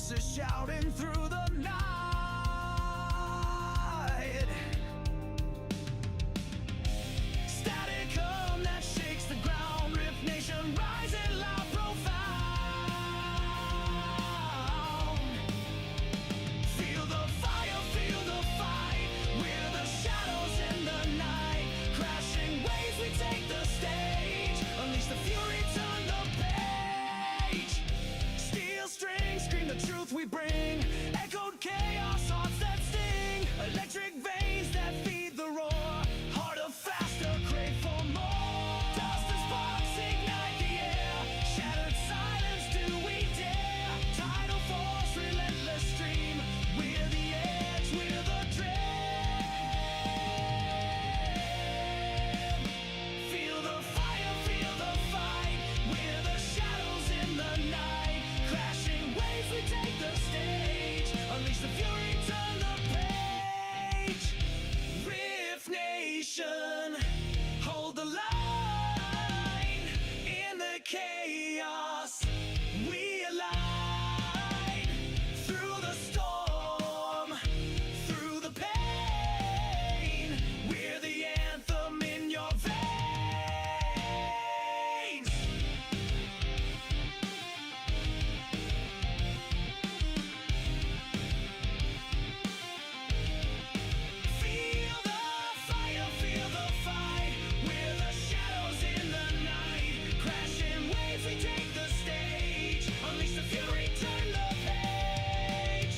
voices shouting through the night. Static hum that shakes the ground, Rift Nation rising loud, profound. Feel the fire, feel the fight. We're the shadows in the night. Crashing waves, we take the stage. Unleash the fury, turn the page. Steel strings scream the truth we bring. Echoed chaos, hearts that sting. Electric veins that feed the roar. Harder, faster, crave for more. Dust and sparks ignite the air. Shattered silence, do we dare? Tidal force, relentless stream. We're the edge, we're the dream. Feel the fire, feel the fight. We're the shadows in the night. Crashing waves, we take the stage. Unleash the fury, turn the page. Rift Nation, hold the line. In the chaos, we align. Through the storm, through the pain, we're the anthem in your veins. Feel the fire, feel the fight. We're the shadows in the night. Crashing waves, we take the stage. Unleash the fury, turn the page.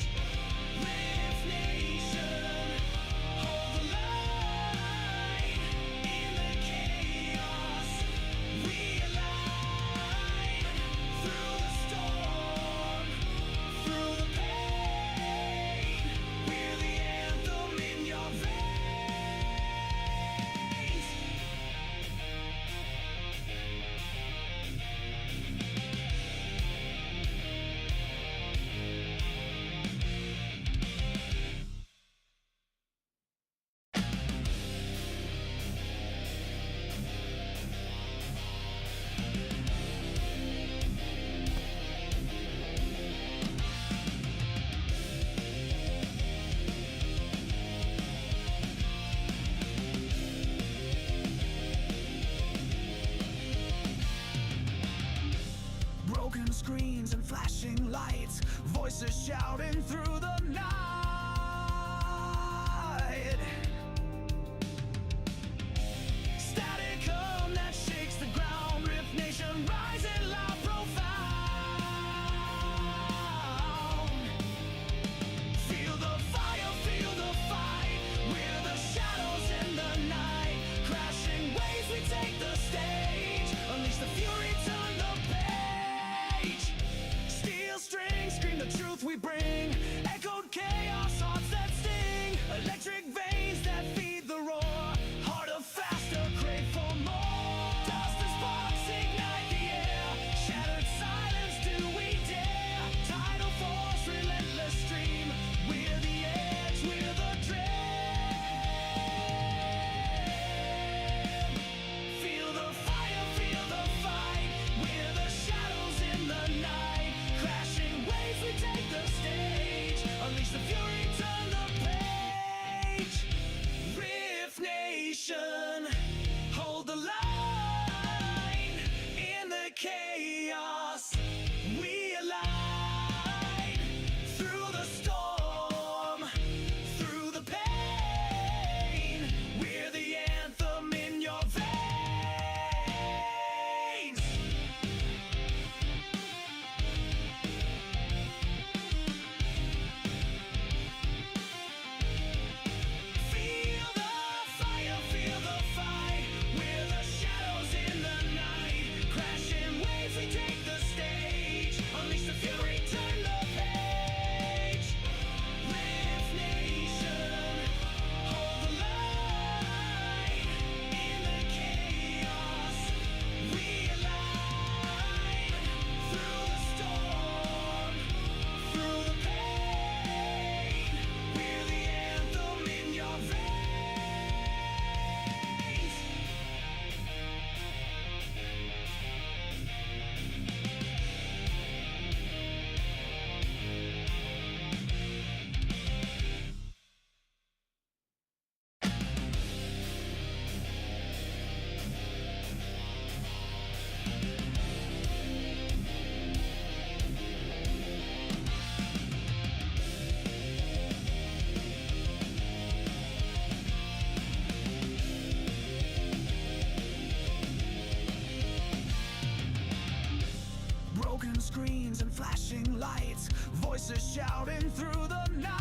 Rift Nation, hold the line. In the chaos, we align. Through the storm, through the pain, we're the anthem in your veins. Broken screens and flashing lights, voices shouting through the night. Static hum that shakes the ground, Rift Nation rising loud, profound. Feel the fire, feel the fight. We're the shadows in the night. Crashing waves, we take the stage. Unleash the fury, turn the page. Steel strings scream the truth we bring. lights, voices shouting through the night.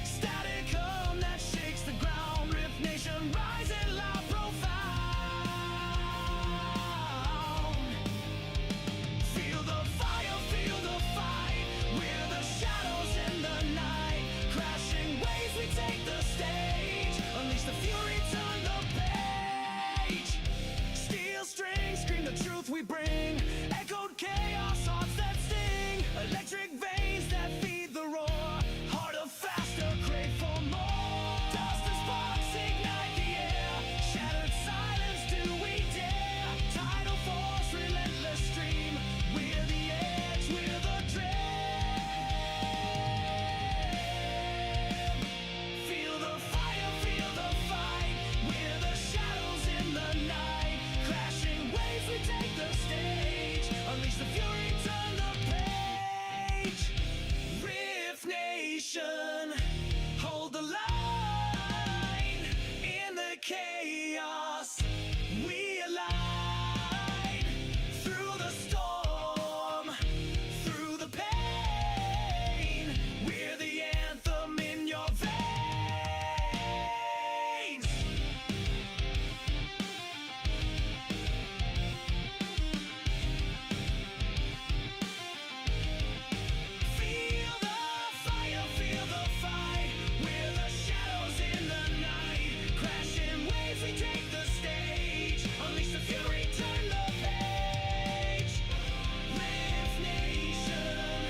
Static hum that shakes the ground, Rift Nation rising loud, profound. Feel the fire, feel the fight, we're the shadows in the night. Crashing waves, we take the stage, unleash the fury, turn the page. Steel strings scream the truth we bring, echoed chaos, hearts that sting. Electric veins that feed the roar, harder, faster, crave for more. Dust and sparks ignite the air, shattered silence, do we dare? Tidal force, relentless stream, we're the edge, we're the dream. Feel the fire, feel the fight, we're the shadows in the night. Crashing waves, we take the stage, unleash the fury, turn the page. Rift Nation, hold the line. In the chaos, we align. Through the storm, through the pain, we're the anthem in your veins. Feel the fire, feel the fight, we're the shadows in the night. Crashing waves, we take the stage, unleash the fury, turn the page. Rift Nation,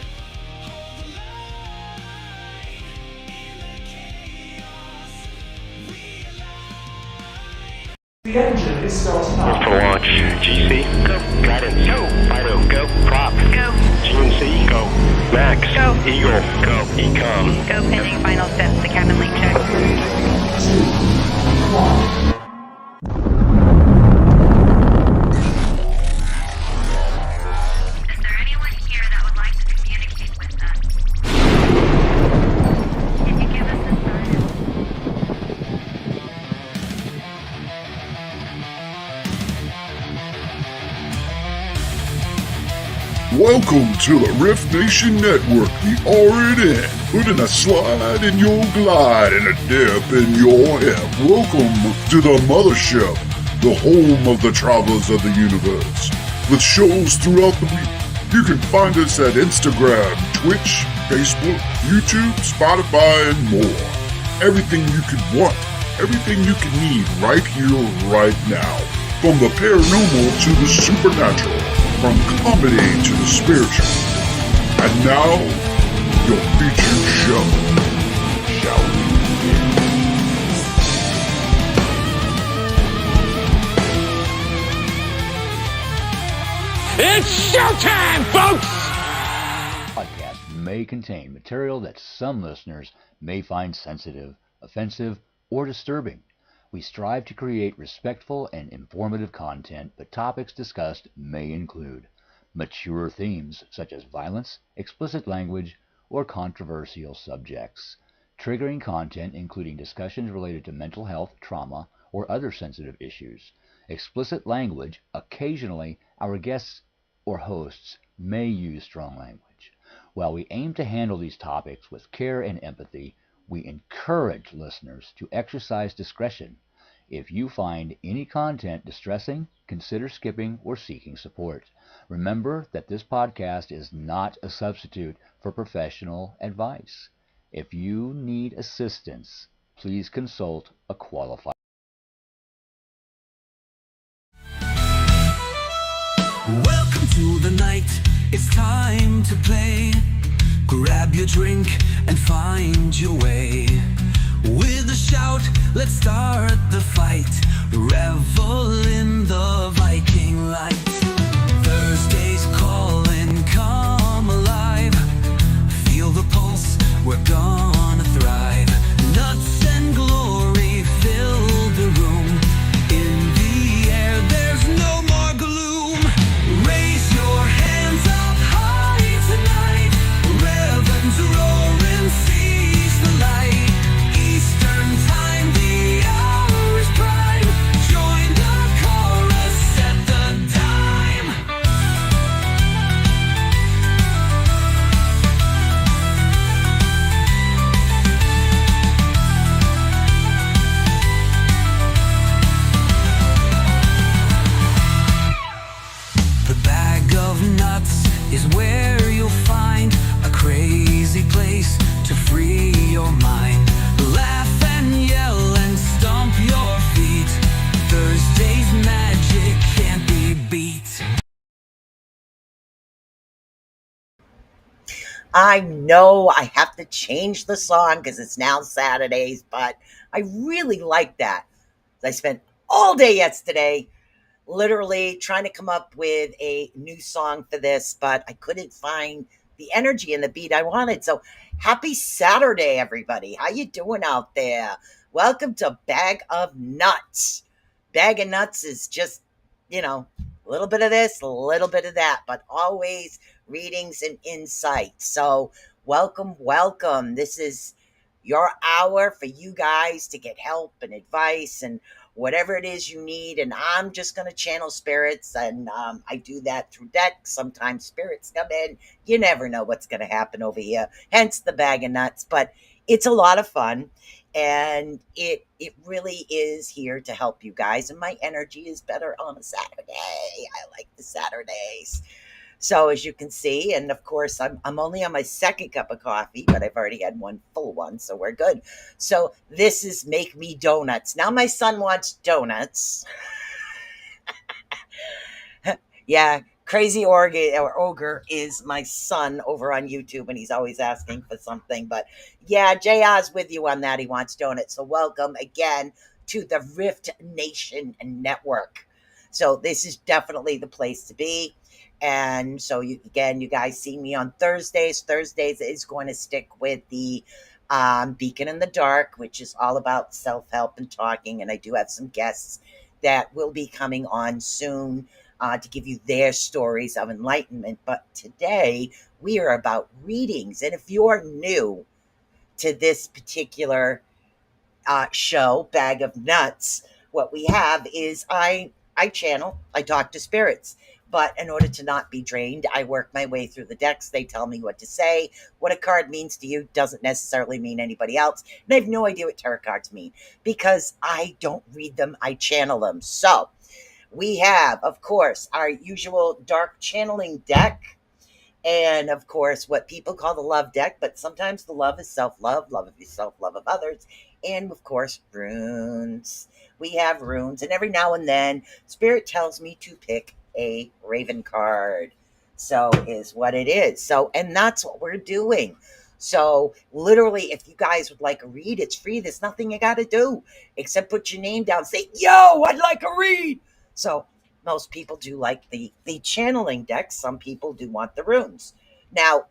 hold the line. In the chaos, we align. The engine is starting up. For launch, GC, go. Guidance, go. Fido, go. Prop, go. GNC, go. Max, go. Eagle, go. Ecom, Go pending final steps to cabin link check. 3, 2, 1. Is there anyone here that would like to communicate with us? Can you give us a sign? Welcome to the Rift Nation Network, the RNN, putting a slide in your glide and a dip in your hip. Welcome to the mothership, the home of the travelers of the universe. With shows throughout the week, you can find us at Instagram, Twitch, Facebook, YouTube, Spotify, and more. Everything you could want, everything you could need right here, right now. From the paranormal to the supernatural, from comedy to the spiritual. And now, your featured show. Shall we begin? It's showtime, folks! Podcast may contain material that some listeners may find sensitive, offensive, or disturbing. We strive to create respectful and informative content, but topics discussed may include mature themes such as violence, explicit language, or controversial subjects, triggering content including discussions related to mental health, trauma, or other sensitive issues, explicit language. Occasionally, our guests or hosts may use strong language. While we aim to handle these topics with care and empathy, we encourage listeners to exercise discretion. If you find any content distressing, consider skipping or seeking support. Remember that this podcast is not a substitute for professional advice. If you need assistance, please consult a qualified. Welcome to the night, it's time to play. Grab your drink and find your way. With a shout, let's start the fight. Revel in the Viking light. Thursday's calling, come alive. Feel the pulse, we're gonna thrive. Nuts and glory fill the room. In the air, there's no more gloom. Raise your hands up high tonight. Reverends roaring, seize the light. Eastern time, the hour is prime. Join the chorus, set the I know I have to change the song because it's now Saturdays, but I really like that. I spent all day yesterday literally trying to come up with a new song for this, but I couldn't find the energy and the beat I wanted. So happy Saturday, everybody. How you doing out there? Welcome to Bag of Nuts. Bag of Nuts is just, a little bit of this, a little bit of that, but always readings and insights. So welcome, welcome. This is your hour for you guys to get help and advice and whatever it is you need. And I'm just going to channel spirits. And I do that through decks. Sometimes spirits come in. You never know what's going to happen over here. Hence the bag of nuts. But it's a lot of fun. And it really is here to help you guys. And my energy is better on a Saturday. I like the Saturdays. So as you can see, and of course, I'm only on my second cup of coffee, but I've already had one full one, so we're good. So this is Make Me Donuts. Now my son wants donuts. Yeah, Crazy Ogre is my son over on YouTube, and he's always asking for something. But yeah, JR's with you on that. He wants donuts. So welcome again to the Rift Nation Network. So this is definitely the place to be. And so you guys see me on Thursdays. Thursdays is going to stick with the Beacon in the Dark, which is all about self-help and talking. And I do have some guests that will be coming on soon to give you their stories of enlightenment. But today we are about readings. And if you're new to this particular show, Bag of Nuts, what we have is I channel, I talk to spirits. But in order to not be drained, I work my way through the decks. They tell me what to say. What a card means to you doesn't necessarily mean anybody else. And I have no idea what tarot cards mean because I don't read them, I channel them. So we have, of course, our usual dark channeling deck. And of course, what people call the love deck, but sometimes the love is self-love, love of yourself, love of others. And of course, runes. We have runes. And every now and then, Spirit tells me to pick a Raven card. So is what it is. So, and that's what we're doing. So literally, if you guys would like a read, it's free. There's nothing you got to do except put your name down. Say, yo, I'd like a read. So most people do like the channeling deck. Some people do want the runes. Now,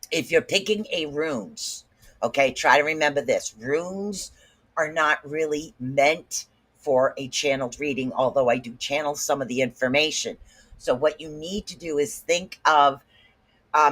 if you're picking a runes, okay, try to remember this. Runes are not really meant for a channeled reading, although I do channel some of the information. So what you need to do is think of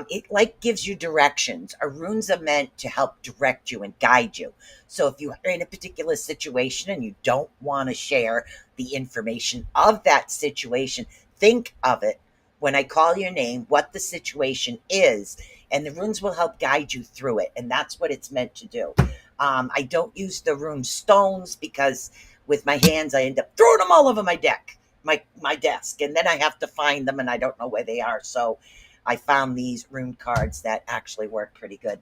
it like gives you directions. Runes are meant to help direct you and guide you. So if you're in a particular situation and you don't want to share the information of that situation, think of it when I call your name, what the situation is, and the runes will help guide you through it. And that's what it's meant to do. I don't use the rune stones because with my hands, I end up throwing them all over my desk, and then I have to find them and I don't know where they are. So I found these rune cards that actually work pretty good.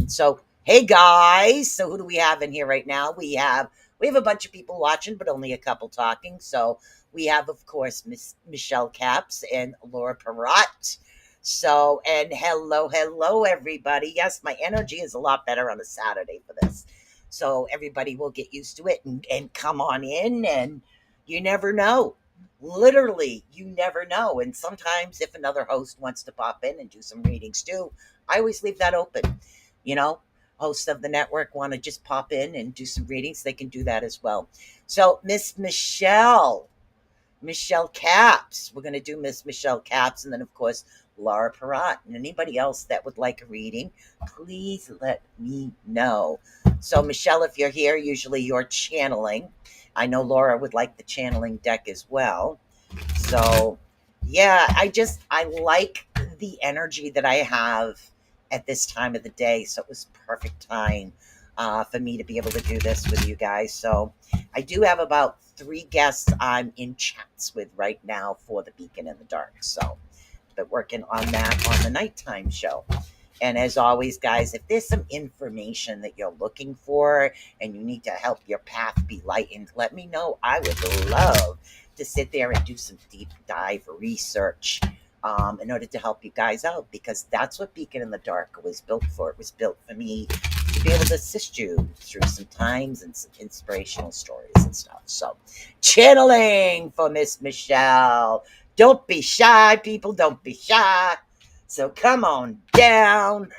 So hey guys, so who do we have in here right now? We have a bunch of people watching, but only a couple talking. So we have, of course, Miss Michelle Caps and Laura Perrott. So, and hello, everybody. Yes, my energy is a lot better on a Saturday for this. So everybody will get used to it and come on in, and you never know. Literally, you never know. And sometimes if another host wants to pop in and do some readings too, I always leave that open. Hosts of the network want to just pop in and do some readings, they can do that as well. So Miss Michelle Caps, we're going to do Miss Michelle Caps, and then of course Laura Perrott. And anybody else that would like a reading, please let me know. So Michelle, if you're here, usually you're channeling. I know Laura would like the channeling deck as well. So yeah, I like the energy that I have at this time of the day. So it was perfect time for me to be able to do this with you guys. So I do have about 3 guests I'm in chats with right now for the Beacon in the Dark. So been working on that on the nighttime show. And as always, guys, if there's some information that you're looking for and you need to help your path be lightened, let me know. I would love to sit there and do some deep dive research in order to help you guys out, because that's what Beacon in the Dark was built for. It was built for me to be able to assist you through some times and some inspirational stories and stuff. So, channeling for Miss Michelle. Don't be shy, people. Don't be shy. So, come on down.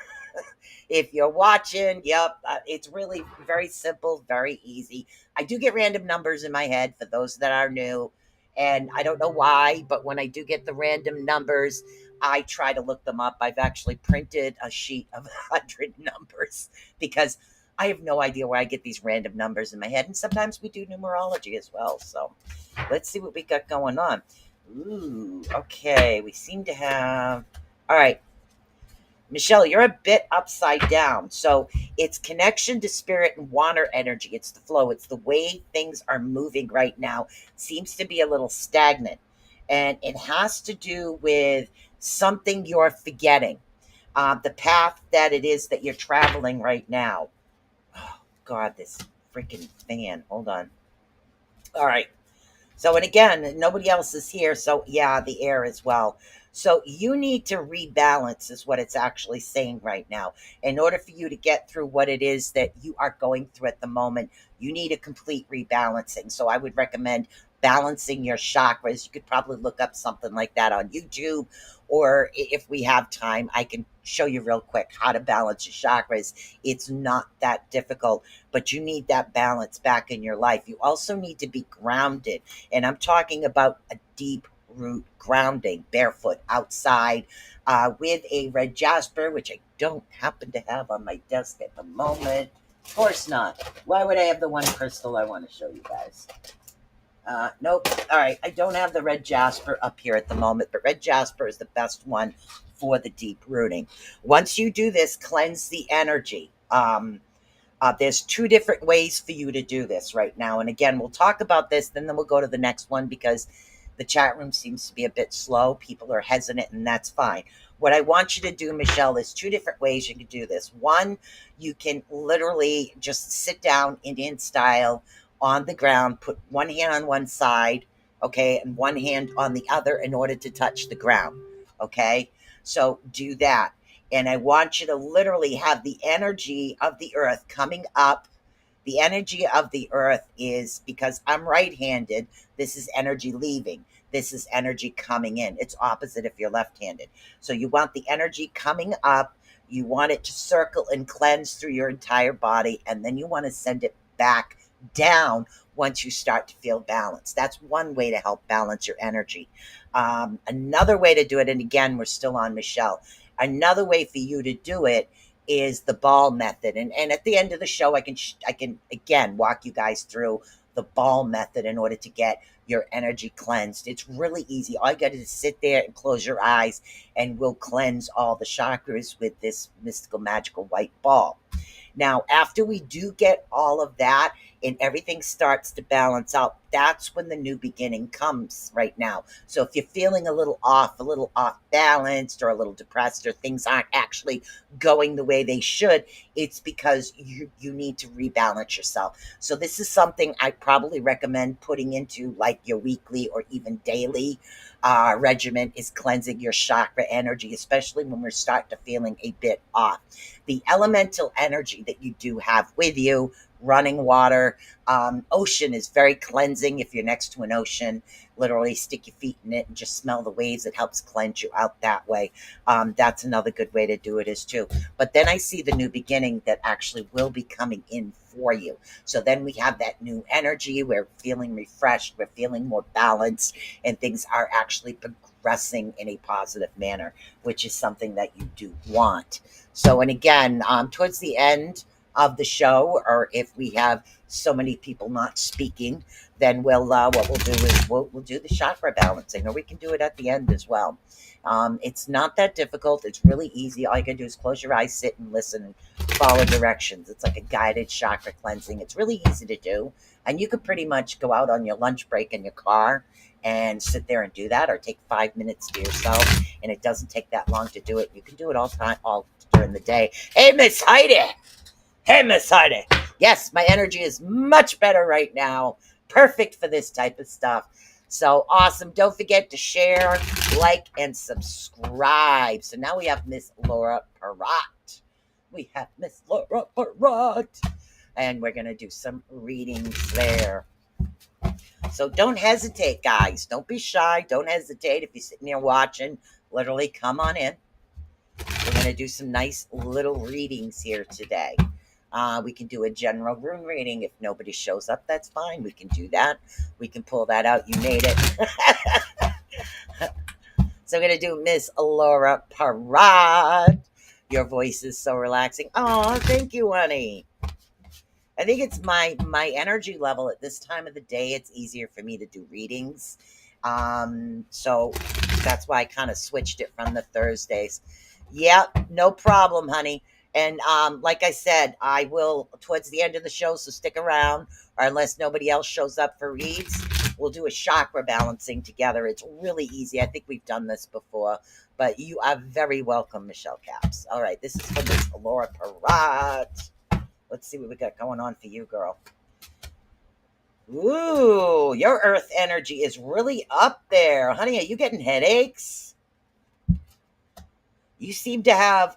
If you're watching, yep, it's really very simple, very easy. I do get random numbers in my head for those that are new, and I don't know why, but when I do get the random numbers, I try to look them up. I've actually printed a sheet of 100 numbers because I have no idea where I get these random numbers in my head, and sometimes we do numerology as well. So let's see what we got going on. Ooh, okay, we seem to have. All right, Michelle, you're a bit upside down. So it's connection to spirit and water energy. It's the flow. It's the way things are moving right now. Seems to be a little stagnant. And it has to do with something you're forgetting. The path that it is that you're traveling right now. Oh, God, this freaking fan. Hold on. All right. So, and again, nobody else is here. So, yeah, the air as well. So, you need to rebalance, is what it's actually saying right now. In order for you to get through what it is that you are going through at the moment, you need a complete rebalancing. So, I would recommend balancing your chakras. You could probably look up something like that on YouTube, or if we have time, I can show you real quick how to balance your chakras. It's not that difficult, but you need that balance back in your life. You also need to be grounded, and I'm talking about a deep root grounding, barefoot outside, with a red jasper, which I don't happen to have on my desk at the moment. Of course not. Why would I have the one crystal I want to show you guys? Nope. All right. I don't have the red jasper up here at the moment, but red jasper is the best one for the deep rooting. Once you do this, cleanse the energy. There's two different ways for you to do this right now. And again, we'll talk about this, then we'll go to the next one because the chat room seems to be a bit slow. People are hesitant, and that's fine. What I want you to do, Michelle, is two different ways you can do this. One, you can literally just sit down Indian style on the ground, put one hand on one side, okay, and one hand on the other in order to touch the ground, okay? So do that. And I want you to literally have the energy of the earth coming up. The energy of the earth is, because I'm right handed, this is energy leaving. This is energy coming in. It's opposite if you're left handed. So you want the energy coming up. You want it to circle and cleanse through your entire body. And then you want to send it back down once you start to feel balanced. That's one way to help balance your energy. Another way to do it, and again, we're still on Michelle. Another way for you to do it is the ball method. And at the end of the show, I can again walk you guys through the ball method in order to get your energy cleansed. It's really easy. All you got to do is sit there and close your eyes, and we'll cleanse all the chakras with this mystical, magical white ball. Now, after we do get all of that and everything starts to balance out, that's when the new beginning comes right now. So if you're feeling a little off balanced, or a little depressed, or things aren't actually going the way they should, it's because you need to rebalance yourself. So this is something I probably recommend putting into like your weekly or even daily regimen, is cleansing your chakra energy, especially when we're starting to feeling a bit off. The elemental energy that you do have with you, running water, ocean is very cleansing. If you're next to an ocean, literally stick your feet in it and just smell the waves. It helps cleanse you out that way. That's another good way to do it is too. But then I see the new beginning that actually will be coming in for you. So then we have that new energy. We're feeling refreshed. We're feeling more balanced, and things are actually progressing in a positive manner, which is something that you do want. So, and again, towards the end of the show, or if we have so many people not speaking, then we'll what we'll do is we'll do the chakra balancing, or we can do it at the end as well. It's not that difficult. It's really easy. All you can do is close your eyes, sit and listen, and follow directions. It's like a guided chakra cleansing. It's really easy to do, and you could pretty much go out on your lunch break in your car and sit there and do that, or take 5 minutes to yourself, and it doesn't take that long to do it. You can do it all during the day. Hey, Miss Heidi. Hey, Miss Heidi. Yes, my energy is much better right now. Perfect for this type of stuff. So awesome. Don't forget to share, like, and subscribe. So now we have Miss Laura Perrott. We have Miss Laura Perrott. And we're going to do some readings there. So don't hesitate, guys. Don't be shy. Don't hesitate. If you're sitting there watching, literally come on in. We're going to do some nice little readings here today. We can do a general room reading. If nobody shows up, that's fine. We can do that. We can pull that out. You made it. So we're going to do Miss Laura Perrott. Your voice is so relaxing. Oh, thank you, honey. I think it's my energy level at this time of the day. It's easier for me to do readings. So that's why I kind of switched it from the Thursdays. Yep, no problem, honey. And like I said, I will towards the end of the show, so stick around, or unless nobody else shows up for reads, we'll do a chakra balancing together. It's really easy. I think we've done this before, but you are very welcome, Michelle Caps. All right, this is for Miss Laura Perrott. Let's see what we got going on for you, girl. Ooh, your earth energy is really up there. Honey, are you getting headaches? You seem to have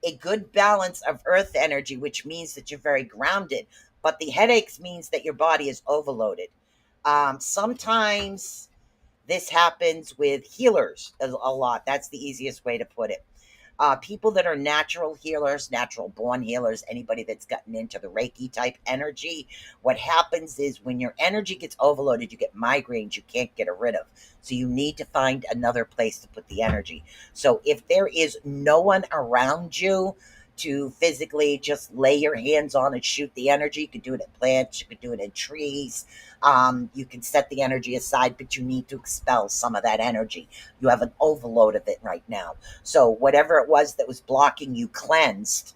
a good balance of earth energy, which means that you're very grounded. But the headaches means that your body is overloaded. Sometimes this happens with healers a lot. That's the easiest way to put it. People that are natural healers, natural born healers, anybody that's gotten into the Reiki type energy, what happens is when your energy gets overloaded, you get migraines you can't get rid of. So you need to find another place to put the energy. So if there is no one around you to physically just lay your hands on and shoot the energy, you could do it in plants, you could do it in trees. You can set the energy aside, but you need to expel some of that energy. You have an overload of it right now. So whatever it was that was blocking you cleansed,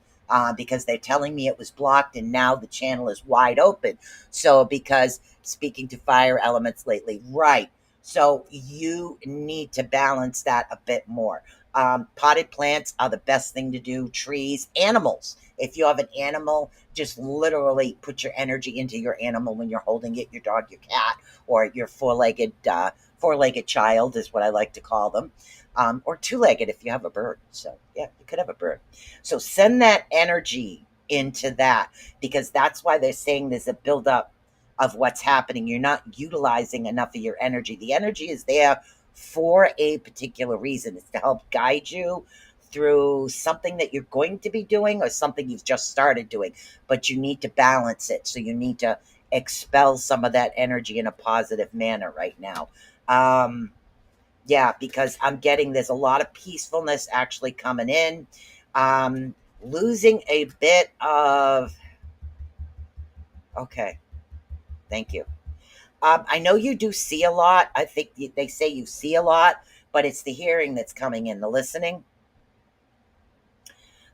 because they're telling me it was blocked and now the channel is wide open. So because speaking to fire elements lately, right. So you need to balance that a bit more. Potted plants are the best thing to do. Trees, animals. If you have an animal, just literally put your energy into your animal when you're holding it, your dog, your cat, or your four-legged child is what I like to call them. Or two-legged if you have a bird. So yeah, you could have a bird. So send that energy into that, because that's why they're saying there's a buildup of what's happening. You're not utilizing enough of your energy. The energy is there for a particular reason. It's to help guide you through something that you're going to be doing or something you've just started doing, but you need to balance it. So you need to expel some of that energy in a positive manner right now. Yeah, because I'm getting there's a lot of peacefulness actually coming in. Losing a bit of, okay, thank you. I know you do see a lot. I think they say you see a lot, but it's the hearing that's coming in, the listening.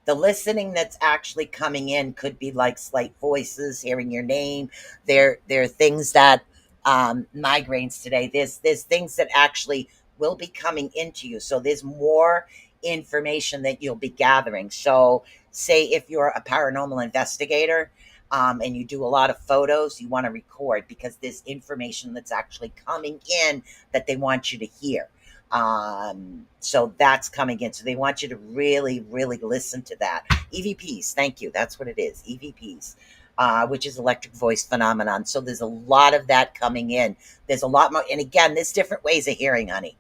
The listening that's actually coming in could be like slight voices, hearing your name. There are things that migraines today. There's things that actually will be coming into you. So there's more information that you'll be gathering. So say if you're a paranormal investigator, and you do a lot of photos, you want to record because there's information that's actually coming in that they want you to hear. So that's coming in. So they want you to really, really listen to that. EVPs, thank you. That's what it is. EVPs, which is electric voice phenomenon. So there's a lot of that coming in. There's a lot more. And again, there's different ways of hearing, honey.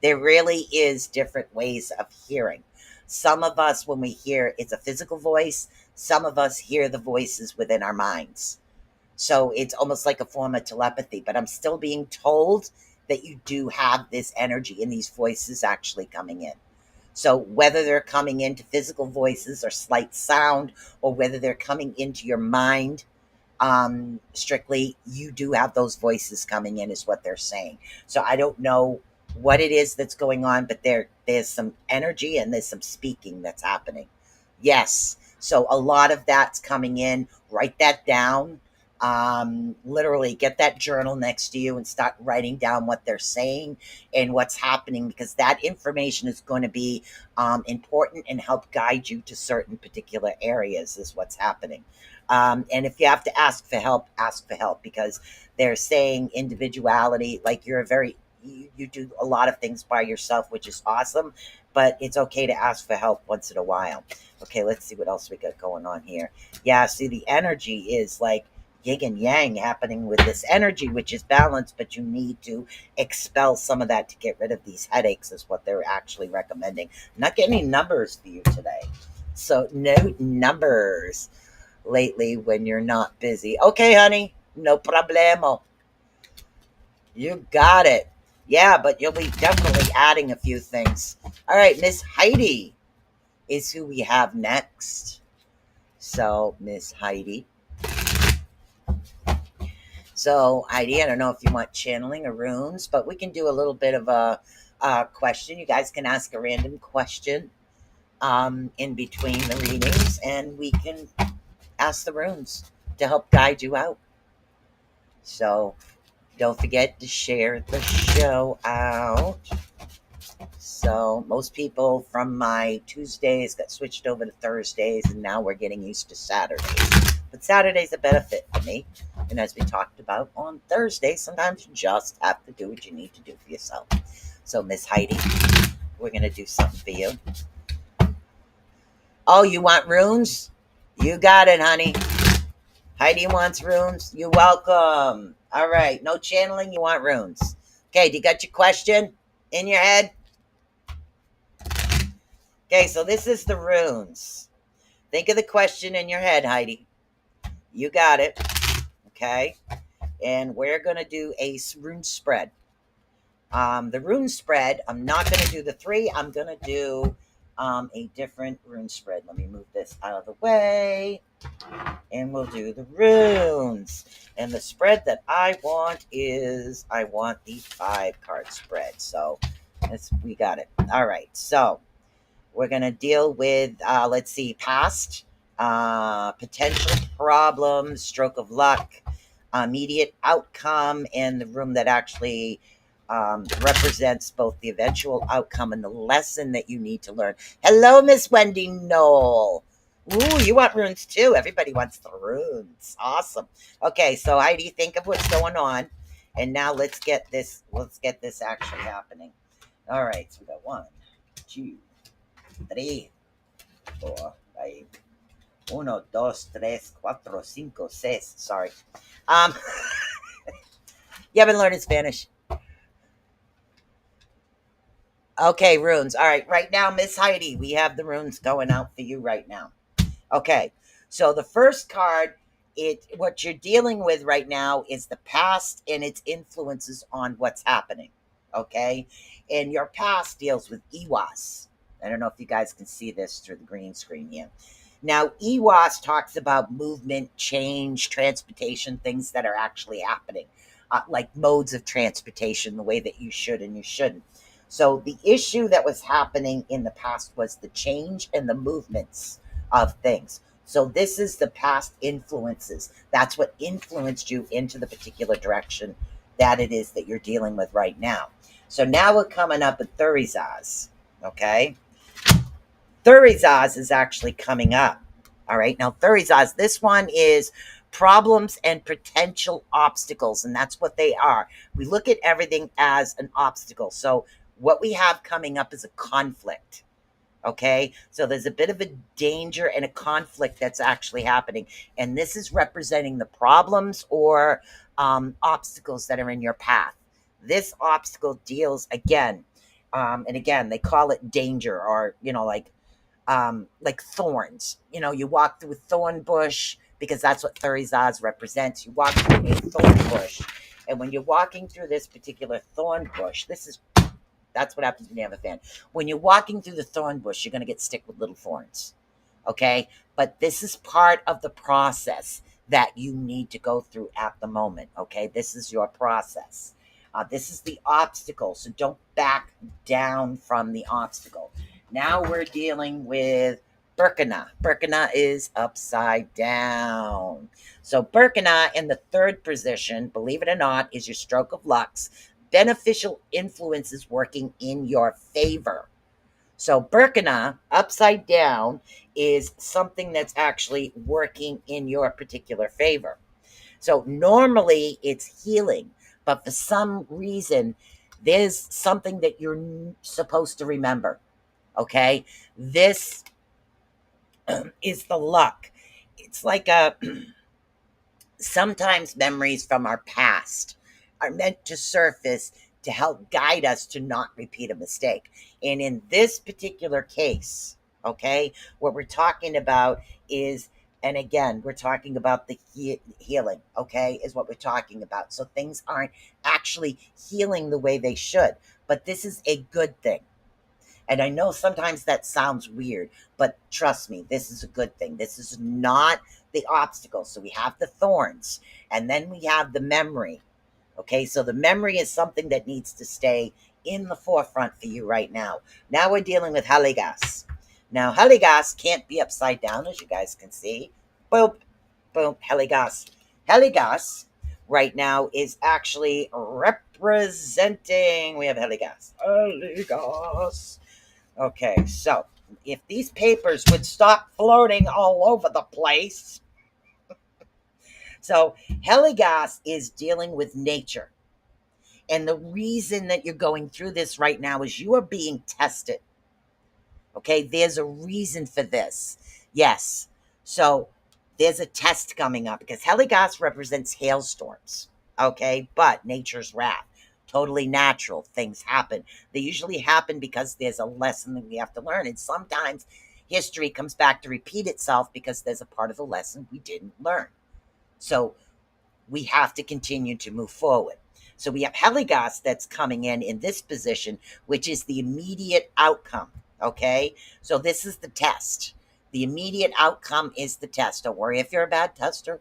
There really is different ways of hearing. Some of us, when we hear, it's a physical voice. Some of us hear the voices within our minds. So it's almost like a form of telepathy, but I'm still being told that you do have this energy and these voices actually coming in. So whether they're coming into physical voices or slight sound, or whether they're coming into your mind, strictly, you do have those voices coming in is what they're saying. So I don't know what it is that's going on, but there's some energy and there's some speaking that's happening. Yes. So a lot of that's coming in. Write that down. Literally get that journal next to you and start writing down what they're saying and what's happening, because that information is going to be important and help guide you to certain particular areas is what's happening. And if you have to ask for help, because they're saying individuality, like you do a lot of things by yourself, which is awesome, but it's okay to ask for help once in a while. Okay, let's see what else we got going on here. Yeah, see, the energy is like yin and yang happening with this energy, which is balanced, but you need to expel some of that to get rid of these headaches, is what they're actually recommending. I'm not getting any numbers for you today. So, no numbers lately when you're not busy. Okay, honey, no problemo. You got it. Yeah, but you'll be definitely adding a few things. All right, Miss Heidi is who we have next. So, Miss Heidi. So, Heidi, I don't know if you want channeling or runes, but we can do a little bit of a question. You guys can ask a random question in between the readings, and we can ask the runes to help guide you out. So, don't forget to share the show out. So most people from my Tuesdays got switched over to Thursdays, and now we're getting used to Saturdays. But Saturday's a benefit for me. And as we talked about on Thursday, sometimes you just have to do what you need to do for yourself. So Miss Heidi, we're going to do something for you. Oh, you want runes? You got it, honey. Heidi wants runes. You're welcome. All right. No channeling. You want runes. Okay. Do you got your question in your head? Okay. So this is the runes. Think of the question in your head, Heidi. You got it. Okay. And we're going to do a rune spread. The rune spread, I'm not going to do the 3. I'm going to do a different rune spread. Let me move this out of the way. And we'll do the runes. And the spread that I want is, I want the 5-card spread. So we got it. All right. So we're going to deal with, let's see, past, potential problems, stroke of luck, immediate outcome, and the room that actually represents both the eventual outcome and the lesson that you need to learn. Hello, Miss Wendy Knoll. Ooh, you want runes too. Everybody wants the runes. Awesome. Okay, so Heidi, think of what's going on. And now let's get this actually happening. All right, so we got 1, 2, 3, 4, 5. 1, 2, 3, 4, 5, 6. Sorry. You haven't learned Spanish. Okay, runes. All right, right now, Miss Heidi, we have the runes going out for you right now. Okay, so the first card, what you're dealing with right now is the past and its influences on what's happening. Okay, and your past deals with EWAS. I don't know if you guys can see this through the green screen here. Now, EWAS talks about movement, change, transportation, things that are actually happening, like modes of transportation, the way that you should and you shouldn't. So the issue that was happening in the past was the change and the movements of things. So this is the past influences. That's what influenced you into the particular direction that it is that you're dealing with right now. So now we're coming up with Thurizaz. Okay. Thurizaz is actually coming up. All right. Now, Thurizaz, this one is problems and potential obstacles, and that's what they are. We look at everything as an obstacle. So what we have coming up is a conflict. Okay, so there's a bit of a danger and a conflict that's actually happening, and this is representing the problems or obstacles that are in your path. This obstacle deals again, and again, they call it danger, or like thorns. You walk through a thorn bush, because that's what Thurizaz represents. You walk through a thorn bush, and when you're walking through this particular thorn bush, that's what happens when you have a fan. When you're walking through the thorn bush, you're going to get stuck with little thorns. Okay? But this is part of the process that you need to go through at the moment. Okay? This is your process. This is the obstacle. So, don't back down from the obstacle. Now we're dealing with, let's see, the Birkenau. Birkenau is upside down. So Birkenau in the third position, believe it or not, is your stroke of luck. Beneficial influences working in your favor. So Birkenau upside down is something that's actually working in your particular favor. So normally it's healing, but for some reason, there's something that you're supposed to remember. Okay. This is the luck. It's like sometimes memories from our past are meant to surface to help guide us to not repeat a mistake. And in this particular case, okay, what we're talking about is, and again, we're talking about the healing, okay, is what we're talking about. So things aren't actually healing the way they should, but this is a good thing. And I know sometimes that sounds weird, but trust me, this is a good thing. This is not the obstacle. So we have the thorns, and then we have the memory. Okay, so the memory is something that needs to stay in the forefront for you right now. Now we're dealing with Heligas. Now, Heligas can't be upside down, as you guys can see. Boom, boom, Heligas. Heligas right now is actually representing, we have Heligas. Heligas. Okay, so if these papers would stop floating all over the place. So Heligas is dealing with nature. And the reason that you're going through this right now is you are being tested. Okay, there's a reason for this. Yes. So there's a test coming up because Heligas represents hailstorms. Okay, but nature's wrath. Totally natural. Things happen. They usually happen because there's a lesson that we have to learn. And sometimes history comes back to repeat itself because there's a part of the lesson we didn't learn. So we have to continue to move forward. So we have Heligas that's coming in this position, which is the immediate outcome. Okay, so this is the test. The immediate outcome is the test. Don't worry if you're a bad tester.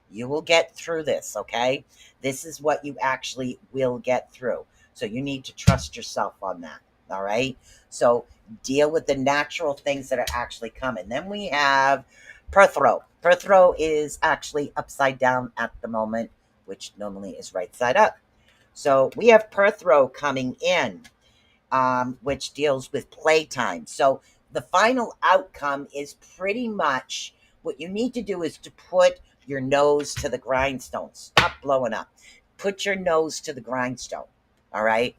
You will get through this, okay? This is what you actually will get through. So you need to trust yourself on that, all right? So deal with the natural things that are actually coming. Then we have Perthro. Perthro is actually upside down at the moment, which normally is right side up. So we have Perthro coming in, which deals with playtime. So the final outcome is pretty much what you need to do is to put your nose to the grindstone. Stop blowing up. Put your nose to the grindstone. All right.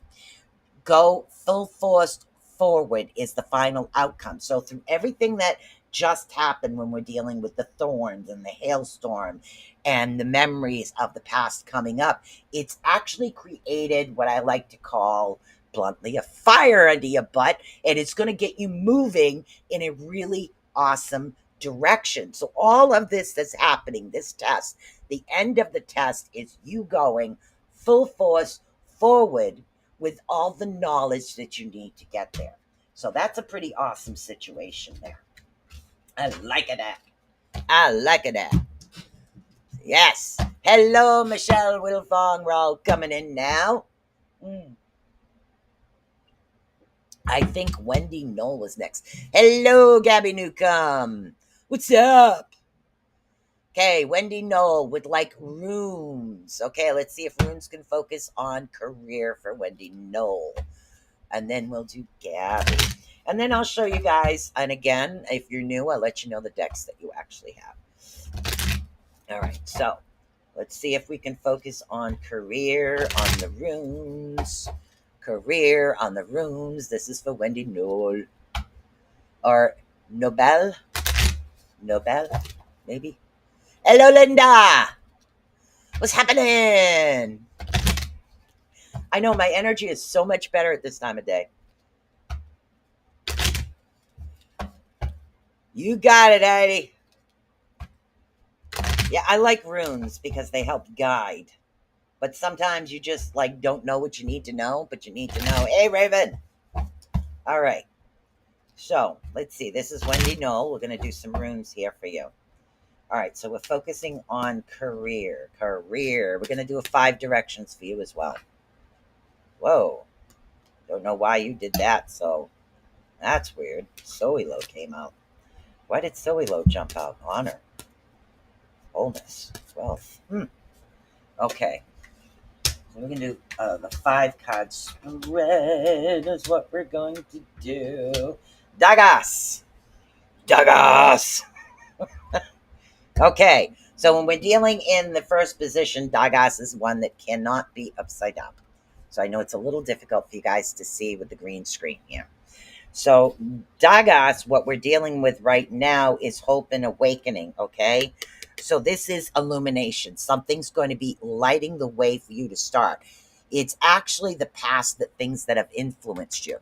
Go full force forward is the final outcome. So through everything that just happened when we're dealing with the thorns and the hailstorm and the memories of the past coming up, it's actually created what I like to call bluntly a fire under your butt, and it's going to get you moving in a really awesome direction. So all of this that's happening, this test, the end of the test is you going full force forward with all the knowledge that you need to get there. So that's a pretty awesome situation there. I like it. I like it. Yes. Hello, Michelle Wilfong. We're all coming in now. I think Wendy Knoll was next. Hello, Gabby Newcomb. What's up? Okay, Wendy Knoll would like runes. Okay, let's see if runes can focus on career for Wendy Knoll. And then we'll do Gabby. And then I'll show you guys. And again, if you're new, I'll let you know the decks that you actually have. All right, so let's see if we can focus on career on the runes. Career on the runes. This is for Wendy Knoll. Or Nobel. Nobel, maybe. Hello, Linda. What's happening? I know my energy is so much better at this time of day. You got it, Eddie. Yeah, I like runes because they help guide. But sometimes you just like don't know what you need to know, but you need to know. Hey, Raven. All right. So let's see. This is Wendy Knoll. We're going to do some runes here for you. All right. So we're focusing on career. Career. We're going to do a 5 directions for you as well. Whoa. Don't know why you did that. So that's weird. Soilo came out. Why did Sowilo jump out? Honor, wholeness, wealth. Okay. So we're going to do the 5 card spread is what we're going to do. Dagas. Dagas. Okay. So when we're dealing in the first position, Dagas is one that cannot be upside down. So I know it's a little difficult for you guys to see with the green screen here. So, Dagas, what we're dealing with right now is hope and awakening, okay? So, this is illumination. Something's going to be lighting the way for you to start. It's actually the past, that things that have influenced you,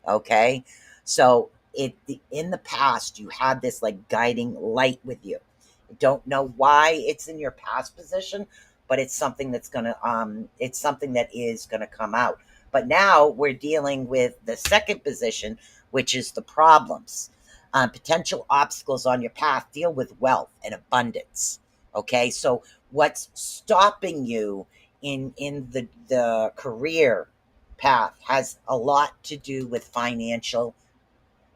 okay? So, in the past, you had this like guiding light with you. Don't know why it's in your past position, but it's something that's it's something that is gonna come out. But now we're dealing with the second position, which is the problems. Potential obstacles on your path deal with wealth and abundance. Okay, so what's stopping you in the career path has a lot to do with financial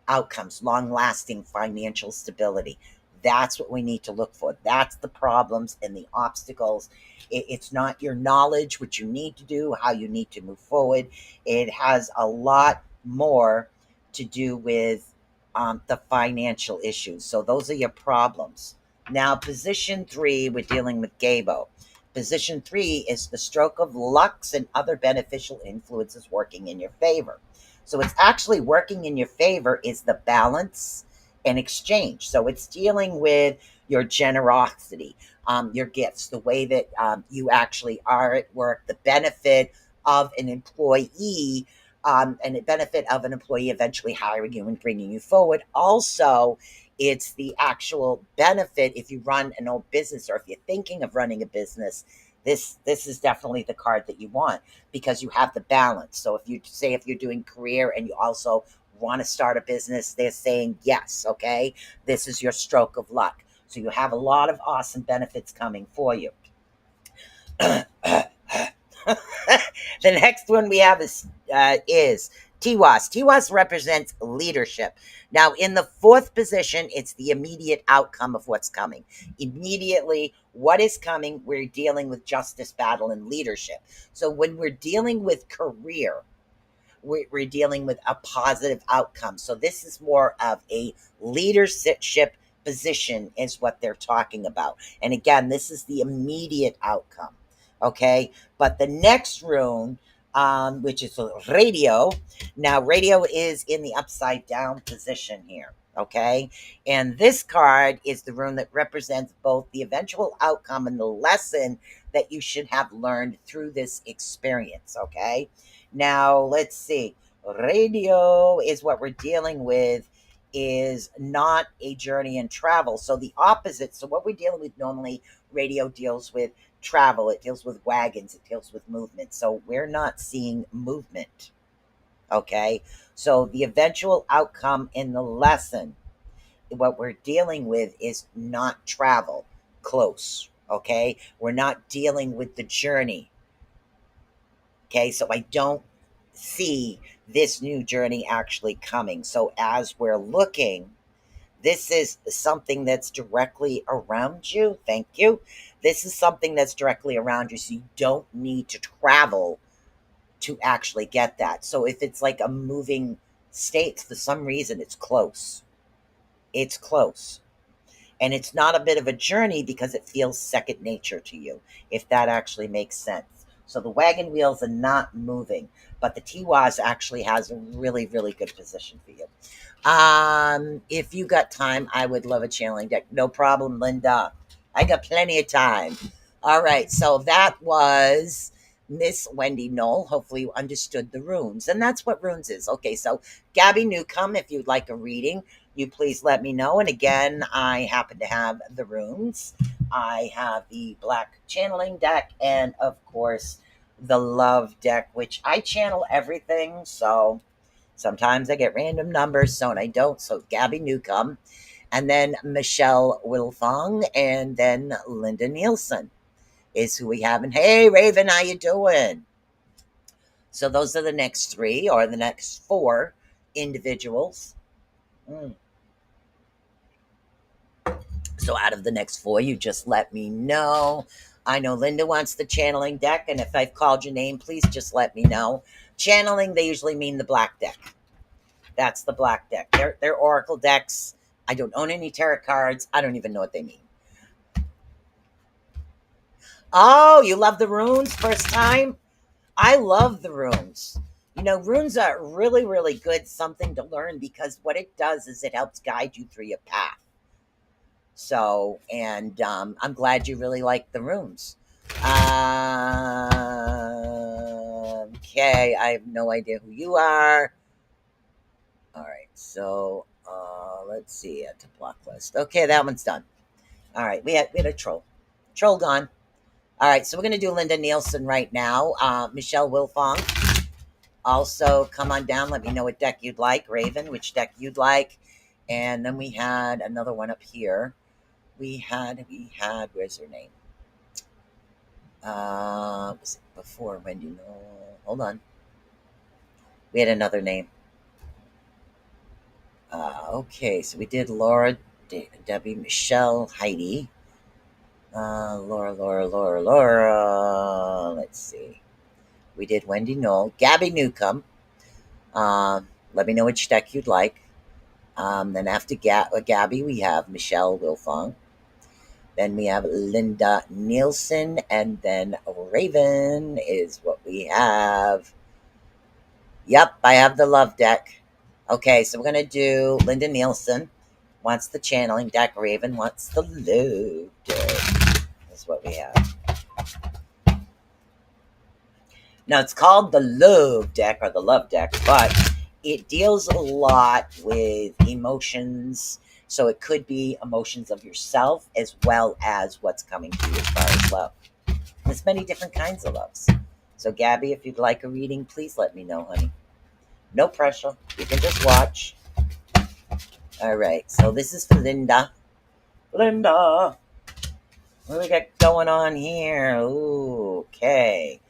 outcomes, long lasting financial stability. That's what we need to look for. That's the problems and the obstacles. It's not your knowledge, what you need to do, how you need to move forward. It has a lot more to do with the financial issues. So those are your problems. Now, position 3, we're dealing with Gabo. Position 3 is the stroke of lucks and other beneficial influences working in your favor. So it's actually working in your favor is the balance and exchange. So it's dealing with your generosity, your gifts, the way that you actually are at work, the benefit of an employee, and the benefit of an employee eventually hiring you and bringing you forward. Also, it's the actual benefit if you run an old business or if you're thinking of running a business. This is definitely the card that you want because you have the balance. So if you're doing career and you also want to start a business, they're saying yes, okay? This is your stroke of luck. So you have a lot of awesome benefits coming for you. The next one we have is TWAS. TWAS represents leadership. Now, in the 4th position, it's the immediate outcome of what's coming. Immediately, what is coming, we're dealing with justice, battle, and leadership. So when we're dealing with career, we're dealing with a positive outcome. So this is more of a leadership position is what they're talking about. And again, this is the immediate outcome. Okay. But the next rune, which is radio. Now, radio is in the upside down position here. Okay. And this card is the rune that represents both the eventual outcome and the lesson that you should have learned through this experience. Okay. Now, let's see. Radio is what we're dealing with, is not a journey and travel. So the opposite. So what we're dealing with normally, radio deals with travel, it deals with wagons, it deals with movement. So we're not seeing movement. Okay. So the eventual outcome in the lesson, what we're dealing with is not travel close. Okay. We're not dealing with the journey. Okay. So I don't see this new journey actually coming. So as we're looking, this is something that's directly around you. Thank you. This is something that's directly around you. So you don't need to travel to actually get that. So if it's like a moving state, for some reason, it's close. It's close. And it's not a bit of a journey because it feels second nature to you, if that actually makes sense. So the wagon wheels are not moving, but the TWAS actually has a really, really good position for you. If you got time, I would love a channeling deck. No problem, Linda. I got plenty of time. All right, so that was Miss Wendy Knoll. Hopefully you understood the runes. And that's what runes is. Okay, so Gabby Newcomb, if you'd like a reading, you please let me know. And again, I happen to have the runes. I have the black channeling deck and, of course, the love deck, which I channel everything. So sometimes I get random numbers, so and I don't. So Gabby Newcomb, and then Michelle Wilfong, and then Linda Nielsen is who we have. And hey, Raven, how you doing? So those are the next 3 or the next 4 individuals. So out of the next 4, you just let me know. I know Linda wants the channeling deck, and if I've called your name, please just let me know. Channeling, they usually mean the black deck. That's the black deck. They're oracle decks. I don't own any tarot cards. I don't even know what they mean. Oh, you love the runes first time? I love the runes. You know, runes are really, really good, something to learn, because what it does is it helps guide you through your path. So, and I'm glad you really like the runes. Okay, I have no idea who you are. All right, so let's see at the block list. Okay, that one's done. All right, we had a troll. Troll gone. All right, so we're going to do Linda Nielsen right now. Michelle Wilfong. Also, come on down. Let me know what deck you'd like. Raven, which deck you'd like. And then we had another one up here. We had, where's her name? Was it before Wendy? No, hold on. We had another name. Okay, so we did Laura, Debbie, Michelle, Heidi. Laura. Let's see. We did Wendy Knoll, Gabby Newcomb. Let me know which deck you'd like. Then after Gabby, we have Michelle Wilfong. Then we have Linda Nielsen, and then Raven is what we have. Yep, I have the love deck. Okay, so we're going to do Linda Nielsen wants the channeling deck. Raven wants the love deck. That's what we have. Now, it's called the love deck or the love deck, but it deals a lot with emotions. So it could be emotions of yourself as well as what's coming to you as far as love. There's many different kinds of loves. So, Gabby, if you'd like a reading, please let me know, honey. No pressure. You can just watch. All right. So this is for Linda. Linda. What do we got going on here? Ooh, okay.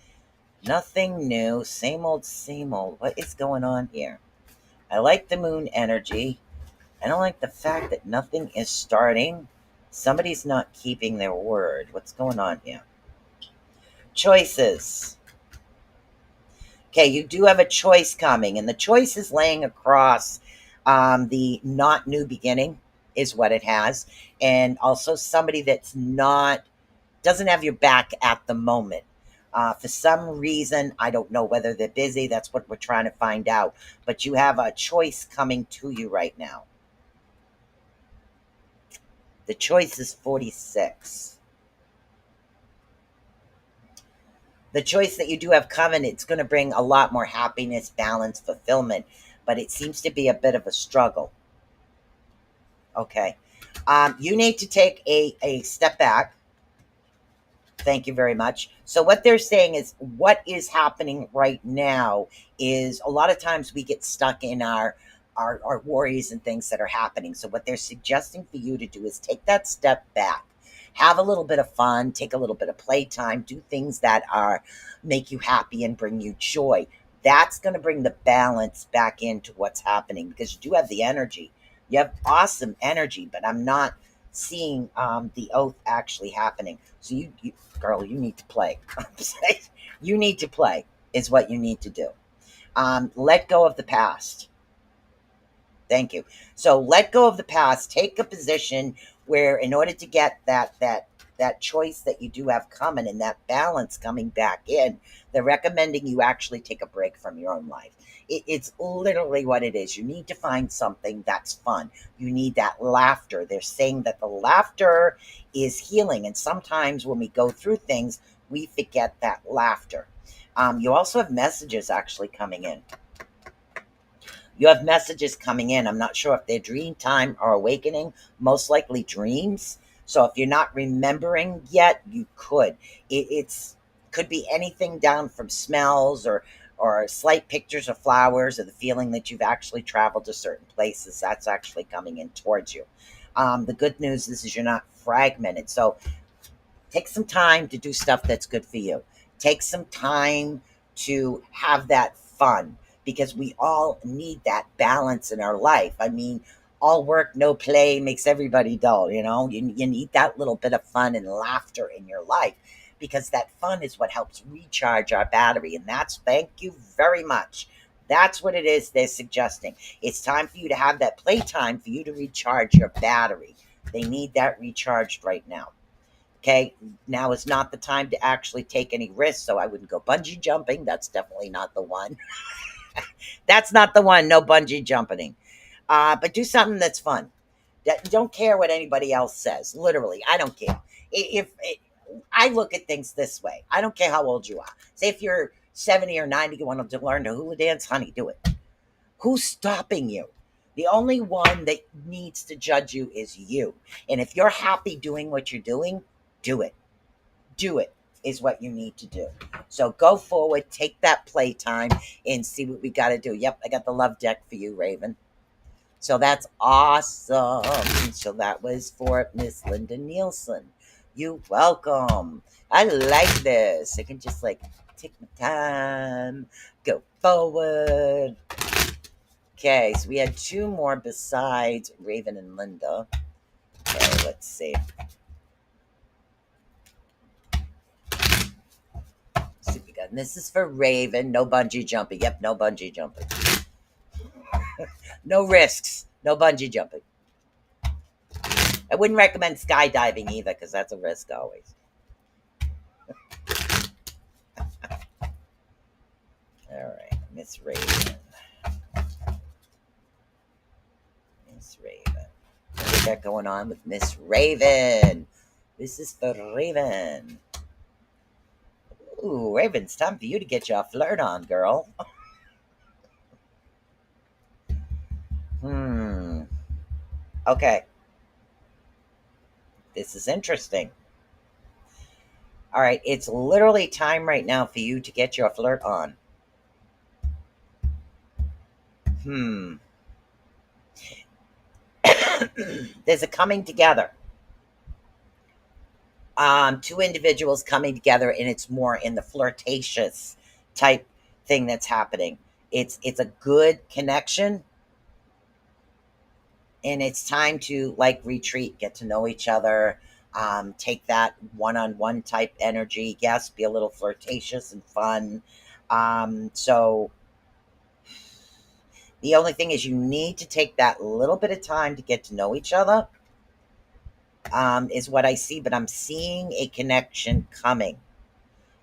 Nothing new. Same old, same old. What is going on here? I like the moon energy. I don't like the fact that nothing is starting. Somebody's not keeping their word. What's going on here? Choices. Okay, you do have a choice coming, and the choice is laying across the not new beginning is what it has, and also somebody that's doesn't have your back at the moment. For some reason, I don't know whether they're busy. That's what we're trying to find out. But you have a choice coming to you right now. The choice is 46. The choice that you do have coming, it's going to bring a lot more happiness, balance, fulfillment, but it seems to be a bit of a struggle. Okay. You need to take a step back. Thank you very much. So what they're saying is what is happening right now is a lot of times we get stuck in our worries and things that are happening. So what they're suggesting for you to do is take that step back. Have a little bit of fun, take a little bit of playtime, do things that make you happy and bring you joy. That's going to bring the balance back into what's happening, because you do have the energy. You have awesome energy, but I'm not seeing the oath actually happening. So you girl, you need to play. You need to play is what you need to do. Let go of the past. Thank you. So let go of the past. Take a position where, in order to get that choice that you do have coming and that balance coming back in, they're recommending you actually take a break from your own life. It's literally what it is. You need to find something that's fun. You need that laughter. They're saying that the laughter is healing. And sometimes when we go through things, we forget that laughter. You also have messages actually coming in. You have messages coming in. I'm not sure if they're dream time or awakening, most likely dreams. So if you're not remembering yet, you could. It's could be anything down from smells or slight pictures of flowers, or the feeling that you've actually traveled to certain places. That's actually coming in towards you. The good news is you're not fragmented. So take some time to do stuff that's good for you. Take some time to have that fun, because we all need that balance in our life. I mean, all work, no play makes everybody dull. You need that little bit of fun and laughter in your life, because that fun is what helps recharge our battery. And that's, thank you very much. That's what it is they're suggesting. It's time for you to have that playtime for you to recharge your battery. They need that recharged right now. Okay, now is not the time to actually take any risks, so I wouldn't go bungee jumping. That's definitely not the one. That's not the one. No bungee jumping. But do something that's fun. Don't care what anybody else says. Literally, I don't care. If I look at things this way, I don't care how old you are. Say if you're 70 or 90, you want to learn to hula dance, honey, do it. Who's stopping you? The only one that needs to judge you is you. And if you're happy doing what you're doing, do it. Do it is what you need to do. So go forward, take that playtime, and see what we got to do. Yep, I got the love deck for you, Raven. So that's awesome. So that was for Miss Linda Nielsen. You welcome. I like this. I can just like take my time, go forward. Okay, so we had two more besides Raven and Linda. Okay, let's see. See what we got. And this is for Raven. No bungee jumping. Yep, no bungee jumping. No risks. No bungee jumping. I wouldn't recommend skydiving either, because that's a risk always. All right, Miss Raven. Miss Raven. What we got going on with Miss Raven? This is for Raven. Ooh, Raven, it's time for you to get your flirt on, girl. Okay. This is interesting. All right, it's literally time right now for you to get your flirt on. There's a coming together. Two individuals coming together, and it's more in the flirtatious type thing that's happening. It's a good connection, and it's time to like retreat, get to know each other, take that one-on-one type energy. Yes, be a little flirtatious and fun. So the only thing is you need to take that little bit of time to get to know each other, is what I see. But I'm seeing a connection coming.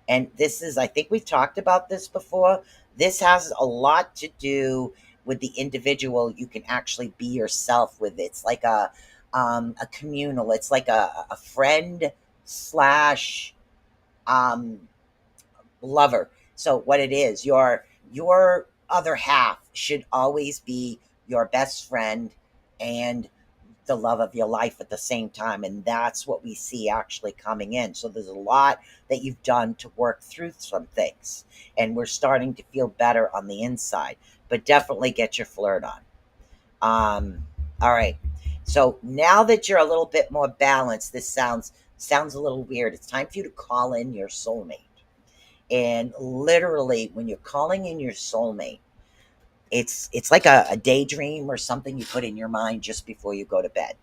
And this is, I think we've talked about this before. This has a lot to do with the individual. You can actually be yourself with it. It's like a communal. It's like a friend slash lover. So what it is, your other half should always be your best friend and the love of your life at the same time. And that's what we see actually coming in. So there's a lot that you've done to work through some things, and we're starting to feel better on the inside. But definitely get your flirt on. All right. So now that you're a little bit more balanced, this sounds a little weird. It's time for you to call in your soulmate. And literally, when you're calling in your soulmate, it's like a daydream or something you put in your mind just before you go to bed.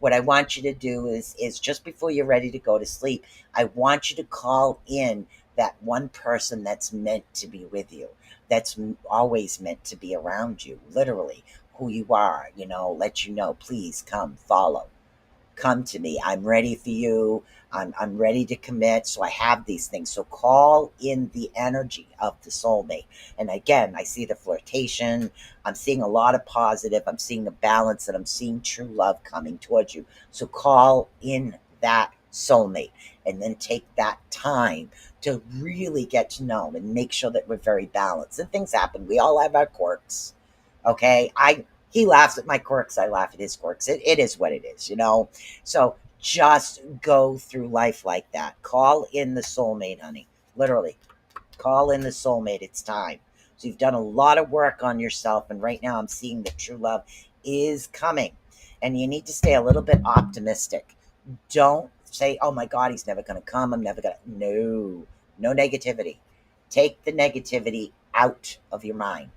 What I want you to do is just before you're ready to go to sleep, I want you to call in that one person that's meant to be with you, that's always meant to be around you, literally who you are, let you know, please come to me. I'm ready for you. I'm ready to commit. So I have these things. So call in the energy of the soulmate. And again, I see the flirtation. I'm seeing a lot of positive. I'm seeing the balance, and I'm seeing true love coming towards you. So call in that soulmate, and then take that time to really get to know and make sure that we're very balanced. And things happen. We all have our quirks. Okay. He laughs at my quirks. I laugh at his quirks. It is what it is, So just go through life like that. Call in the soulmate, honey. Literally, call in the soulmate. It's time. So you've done a lot of work on yourself, and right now I'm seeing that true love is coming. And you need to stay a little bit optimistic. Don't say, oh my God, he's never going to come. I'm never going to. No negativity. Take the negativity out of your mind.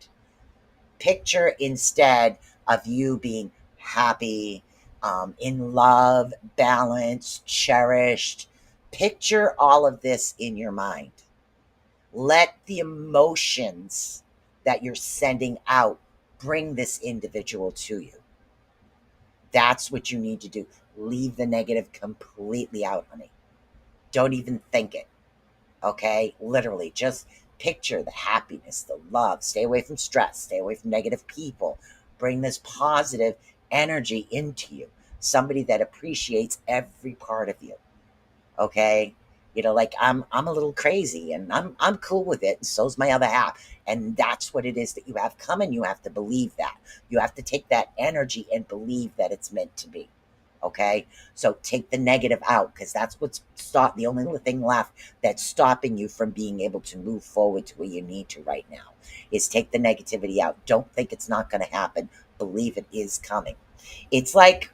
Picture instead of you being happy, in love, balanced, cherished. Picture all of this in your mind. Let the emotions that you're sending out bring this individual to you. That's what you need to do. Leave the negative completely out, honey. Don't even think it. Okay? Literally, just picture the happiness, the love. Stay away from stress. Stay away from negative people. Bring this positive energy into you. Somebody that appreciates every part of you. Okay? Like I'm a little crazy and I'm cool with it, and so's my other half. And that's what it is that you have coming. You have to believe that. You have to take that energy and believe that it's meant to be. Okay? So take the negative out, because that's what's the only thing left that's stopping you from being able to move forward to where you need to right now is take the negativity out. Don't think it's not going to happen. Believe it is coming. It's like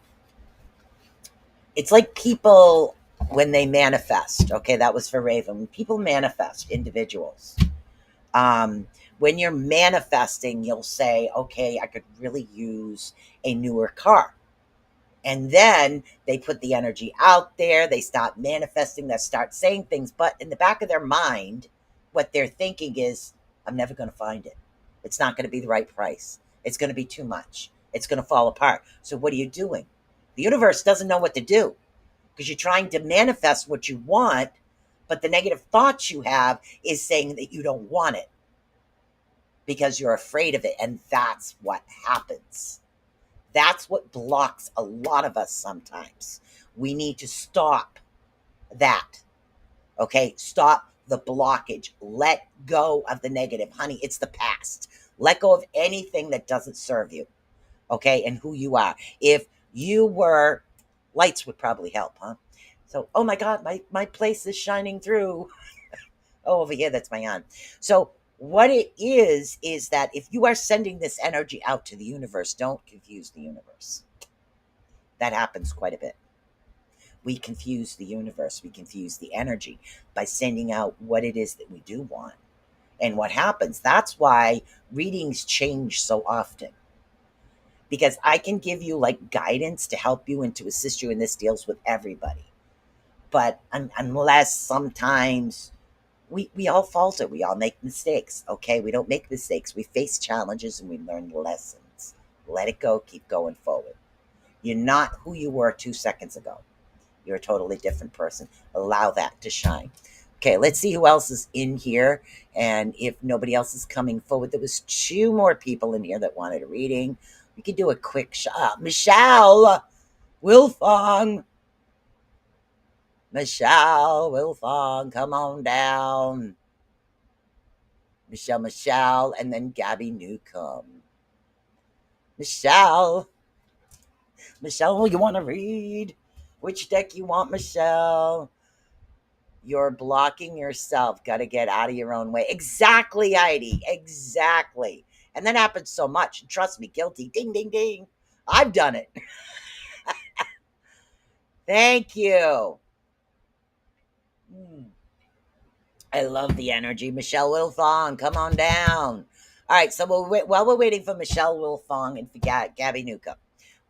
people when they manifest. Okay, that was for Raven. When people manifest, individuals, when you're manifesting, you'll say, okay, I could really use a newer car. And then they put the energy out there, they start manifesting, they start saying things, but in the back of their mind, what they're thinking is, I'm never going to find it. It's not going to be the right price. It's going to be too much. It's going to fall apart. So what are you doing? The universe doesn't know what to do, because you're trying to manifest what you want, but the negative thoughts you have is saying that you don't want it because you're afraid of it. And that's what happens. That's what blocks a lot of us sometimes. We need to stop that. Okay? Stop the blockage. Let go of the negative. Honey, it's the past. Let go of anything that doesn't serve you. Okay? And who you are. If you were, lights would probably help, huh? So, oh my God, my place is shining through. Oh, over here, that's my aunt. So what it is that if you are sending this energy out to the universe, don't confuse the universe. That happens quite a bit. We confuse the universe. We confuse the energy by sending out what it is that we do want. And what happens, that's why readings change so often. Because I can give you like guidance to help you and to assist you, and this deals with everybody. But unless sometimes we all falter, we all make mistakes. Okay, we don't make mistakes. We face challenges and we learn lessons. Let it go. Keep going forward. You're not who you were 2 seconds ago. You're a totally different person. Allow that to shine. Okay, let's see who else is in here. And if nobody else is coming forward, there was 2 more people in here that wanted a reading. We could do a quick shot. Michelle Wilfong. Michelle Wilfong, come on down. Michelle, and then Gabby Newcomb. Michelle, you want to read? Which deck you want, Michelle? You're blocking yourself. Got to get out of your own way. Exactly, Heidi. Exactly. And that happens so much. Trust me, guilty. Ding, ding, ding. I've done it. Thank you. I love the energy. Michelle Wilfong, come on down. All right, so while we're waiting for Michelle Wilfong and for Gabby Newcomb,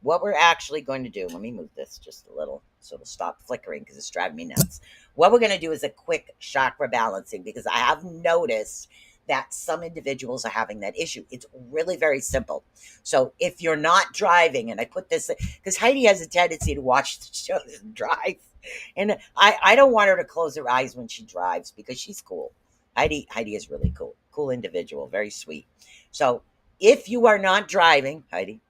what we're actually going to do, let me move this just a little so it'll stop flickering because it's driving me nuts. What we're going to do is a quick chakra balancing, because I have noticed that some individuals are having that issue. It's really very simple. So if you're not driving, and I put this, because Heidi has a tendency to watch the shows and drive. And I don't want her to close her eyes when she drives, because she's cool. Heidi is really cool. Cool individual, very sweet. So if you are not driving, Heidi,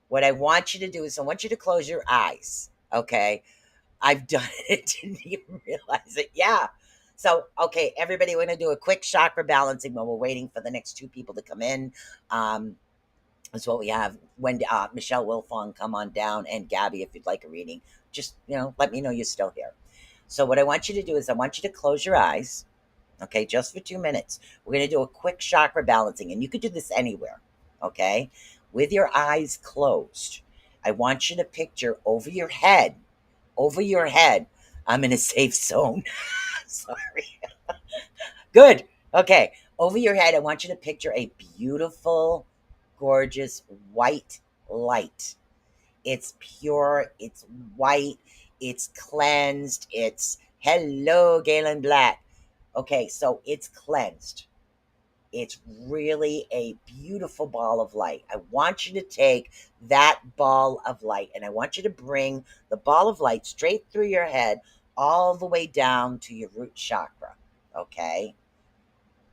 what I want you to do is I want you to close your eyes. Okay. I've done it. Didn't even realize it. Yeah. So, okay, everybody, we're going to do a quick chakra balancing while we're waiting for the next 2 people to come in. That's what we have. When Michelle Wilfong, come on down, and Gabby, if you'd like a reading, just let me know you're still here. So what I want you to do is I want you to close your eyes, okay, just for 2 minutes. We're going to do a quick chakra balancing, and you could do this anywhere, okay, with your eyes closed. I want you to picture over your head. I'm in a safe zone. Sorry. Good. Okay. Over your head, I want you to picture a beautiful, gorgeous white light. It's pure, it's white, it's cleansed, it's hello, Galen Black. Okay, so it's cleansed. It's really a beautiful ball of light. I want you to take that ball of light and I want you to bring the ball of light straight through your head all the way down to your root chakra. Okay?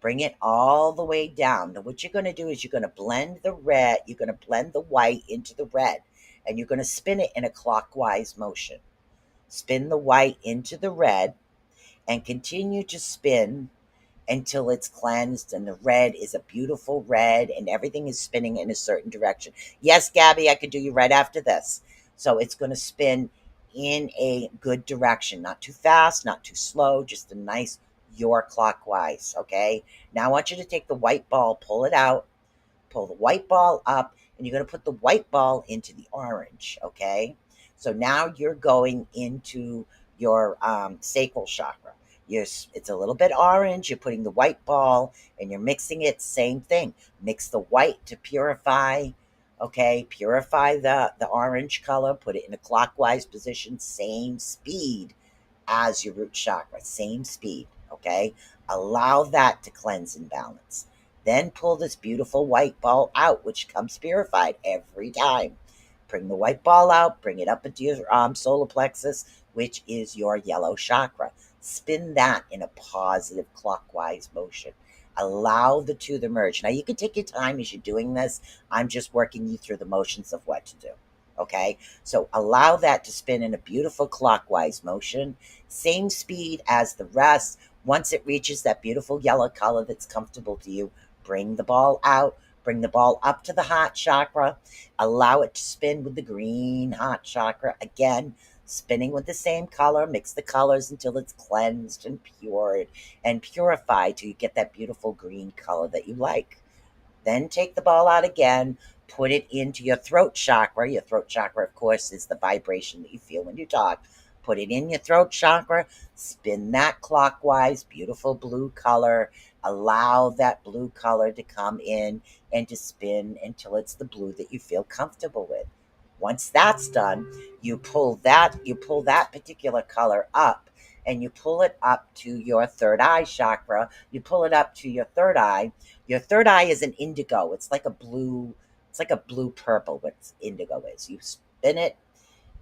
Bring it all the way down. Now, what you're going to do is you're going to blend the red, you're going to blend the white into the red, and you're going to spin it in a clockwise motion. Spin the white into the red and continue to spin until it's cleansed and the red is a beautiful red and everything is spinning in a certain direction. Yes, Gabby, I could do you right after this. So it's going to spin in a good direction, not too fast, not too slow, just a nice your clockwise. Okay. Now I want you to take the white ball, pull it out, pull the white ball up, and you're going to put the white ball into the orange. Okay. So now you're going into your sacral chakra. It's a little bit orange. You're putting the white ball and you're mixing it. Same thing. Mix the white to purify. Okay, purify the orange color. Put it in a clockwise position. Same speed as your root chakra. Same speed. Okay, allow that to cleanse and balance. Then pull this beautiful white ball out, which comes purified every time. Bring the white ball out. Bring it up into your solar plexus, which is your yellow chakra. Spin that in a positive clockwise motion. Allow the two to merge. Now, you can take your time as you're doing this. I'm just working you through the motions of what to do. Okay, so allow that to spin in a beautiful clockwise motion, same speed as the rest. Once it reaches that beautiful yellow color that's comfortable to you, bring the ball out, bring the ball up to the heart chakra, allow it to spin with the green heart chakra. Again, spinning with the same color, mix the colors until it's cleansed and pured and purified till you get that beautiful green color that you like. Then take the ball out again, put it into your throat chakra. Your throat chakra, of course, is the vibration that you feel when you talk. Put it in your throat chakra, spin that clockwise, beautiful blue color. Allow that blue color to come in and to spin until it's the blue that you feel comfortable with. Once that's done, you pull that particular color up and you pull it up to your third eye chakra. You pull it up to your third eye. Your third eye is an indigo. It's like a blue purple, what indigo is. You spin it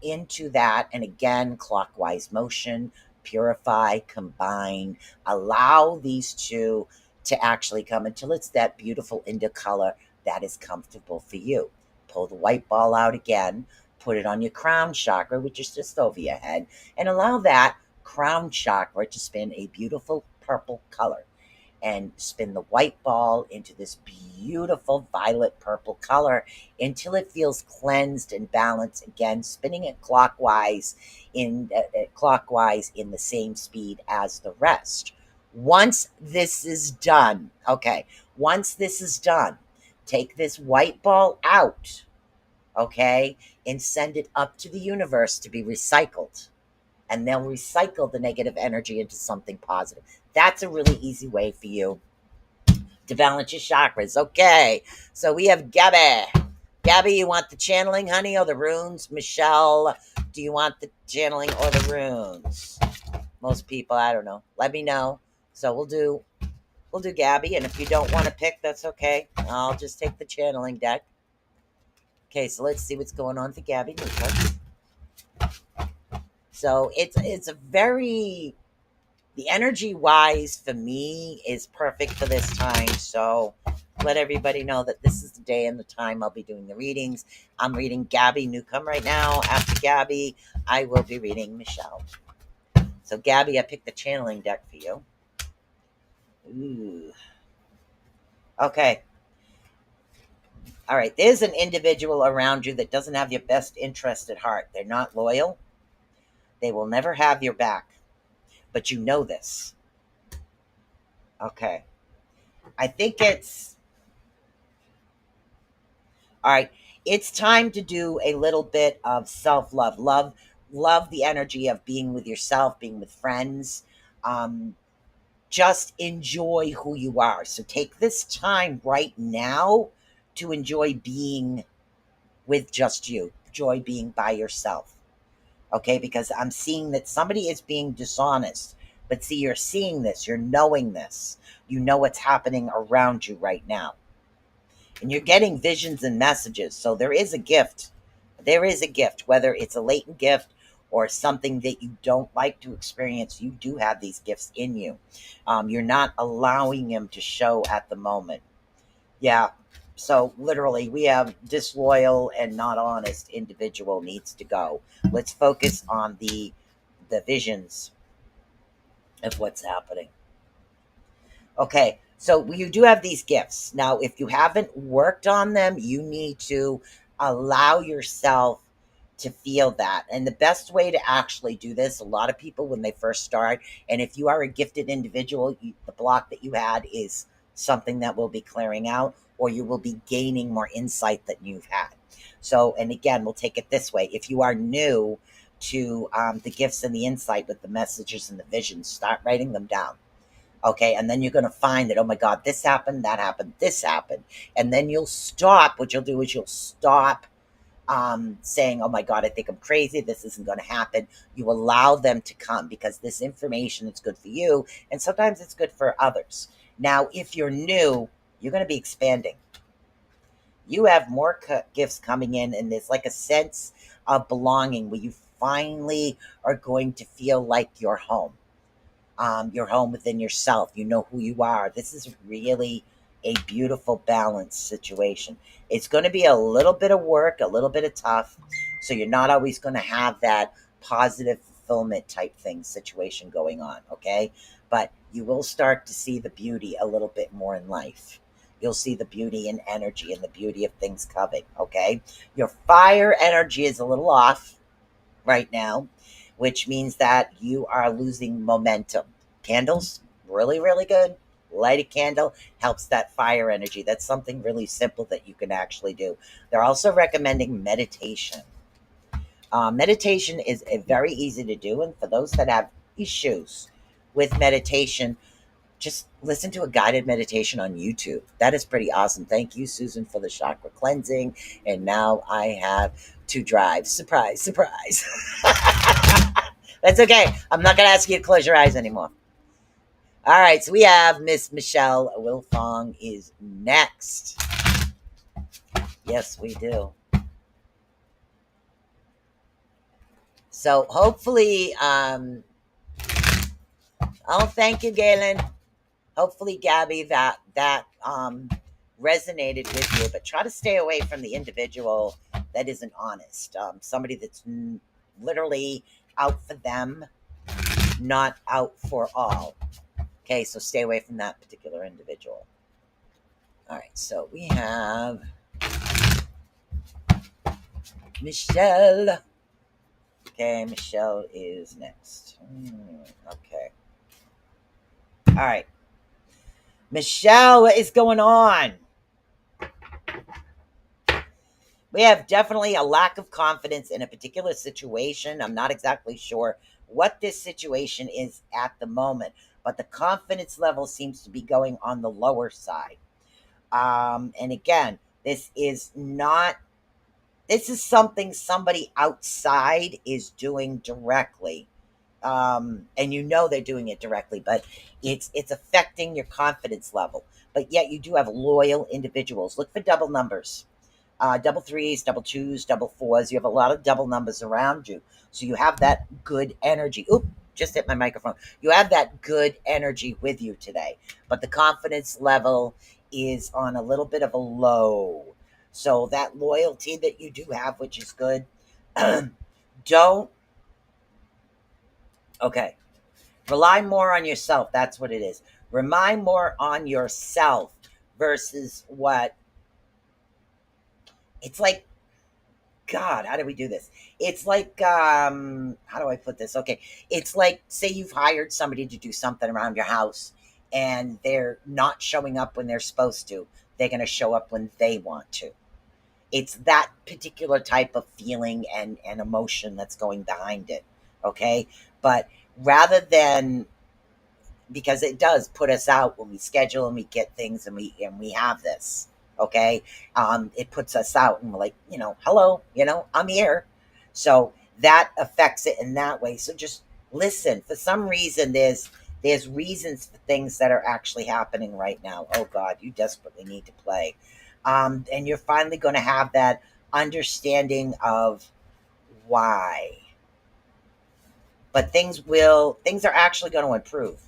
into that, and again, clockwise motion, purify, combine, allow these two to actually come until it's that beautiful indigo color that is comfortable for you. Pull the white ball out again, put it on your crown chakra, which is just over your head, and allow that crown chakra to spin a beautiful purple color. And spin the white ball into this beautiful violet purple color until it feels cleansed and balanced. Again, spinning it clockwise in the same speed as the rest. Once this is done, take this white ball out, okay, and send it up to the universe to be recycled. And they'll recycle the negative energy into something positive. That's a really easy way for you to balance your chakras. Okay, so we have Gabby. Gabby, you want the channeling, honey, or the runes? Michelle, do you want the channeling or the runes? Most people, I don't know. Let me know. So we'll do Gabby, and if you don't want to pick, that's okay. I'll just take the channeling deck. Okay, so let's see what's going on for Gabby. So it's a very, the energy wise for me is perfect for this time. So let everybody know that this is the day and the time I'll be doing the readings. I'm reading Gabby Newcomb right now. After Gabby, I will be reading Michelle. So Gabby, I picked the channeling deck for you. Ooh. Okay. All right. There's an individual around you that doesn't have your best interest at heart. They're not loyal. They will never have your back. But you know this. Okay. I think it's all right. It's time to do a little bit of self-love. Love the energy of being with yourself, being with friends. Just enjoy who you are. So take this time right now to enjoy being with just you, joy being by yourself. Okay, because I'm seeing that somebody is being dishonest. But see, you're seeing this, you're knowing this, you know what's happening around you right now. And you're getting visions and messages. So there is a gift. There is a gift, whether it's a latent gift or something that you don't like to experience. You do have these gifts in you. You're not allowing them to show at the moment. Yeah. So literally, we have disloyal and not honest individual needs to go. Let's focus on the visions of what's happening. Okay, so you do have these gifts. Now, if you haven't worked on them, you need to allow yourself to feel that. And the best way to actually do this, a lot of people when they first start, and if you are a gifted individual, the block that you had is something that will be clearing out, or you will be gaining more insight than you've had. So, and again, we'll take it this way. If you are new to the gifts and the insight with the messages and the visions, start writing them down. Okay, and then you're going to find that, oh my God, this happened, that happened, this happened. And then you'll stop. What you'll do is you'll stop saying, oh my God, I think I'm crazy. This isn't going to happen. You allow them to come because this information is good for you. And sometimes it's good for others. Now, if you're new, you're going to be expanding. You have more gifts coming in, and there's like a sense of belonging where you finally are going to feel like you're home. You're home within yourself. You know who you are. This is really a beautiful balanced situation. It's going to be a little bit of work, a little bit of tough. So you're not always going to have that positive fulfillment type thing situation going on. Okay. But you will start to see the beauty a little bit more in life. You'll see the beauty in energy and the beauty of things coming. Okay. Your fire energy is a little off right now, which means that you are losing momentum. Candles, really, really good. Light a candle helps that fire energy. That's something really simple that you can actually do. They're also recommending meditation. Meditation is very easy to do. And for those that have issues with meditation, just listen to a guided meditation on YouTube. That is pretty awesome. Thank you, Susan, for the chakra cleansing. And now I have to drive. Surprise, surprise. That's okay. I'm not going to ask you to close your eyes anymore. All right, so we have Miss Michelle Wilfong is next. Yes, we do. So hopefully, thank you, Galen. Hopefully, Gabby, that resonated with you, but try to stay away from the individual that isn't honest. Somebody that's literally out for them, not out for all. Okay, so stay away from that particular individual. All right, so we have Michelle. Okay, Michelle is next. Okay. All right. Michelle, what is going on? We have definitely a lack of confidence in a particular situation. I'm not exactly sure what this situation is at the moment, but the confidence level seems to be going on the lower side. And again, this is something somebody outside is doing directly. And you know they're doing it directly, but it's affecting your confidence level. But yet you do have loyal individuals. Look for double numbers, double threes, double twos, double fours. You have a lot of double numbers around you, so you have that good energy. Oop, just hit my microphone. You have that good energy with you today, but the confidence level is on a little bit of a low. So that loyalty that you do have, which is good, don't. Okay. Rely more on yourself. That's what it is. Rely more on yourself versus what. It's like, God, how do we do this? It's like, how do I put this? Okay. It's like, say you've hired somebody to do something around your house and they're not showing up when they're supposed to. They're going to show up when they want to. It's that particular type of feeling and emotion that's going behind it. Okay. But rather than, because it does put us out when we schedule and we get things and we have this. Okay. It puts us out and we're like, hello, I'm here. So that affects it in that way. So just listen. For some reason, there's reasons for things that are actually happening right now. Oh God, you desperately need to play. And you're finally going to have that understanding of why. But things are actually going to improve.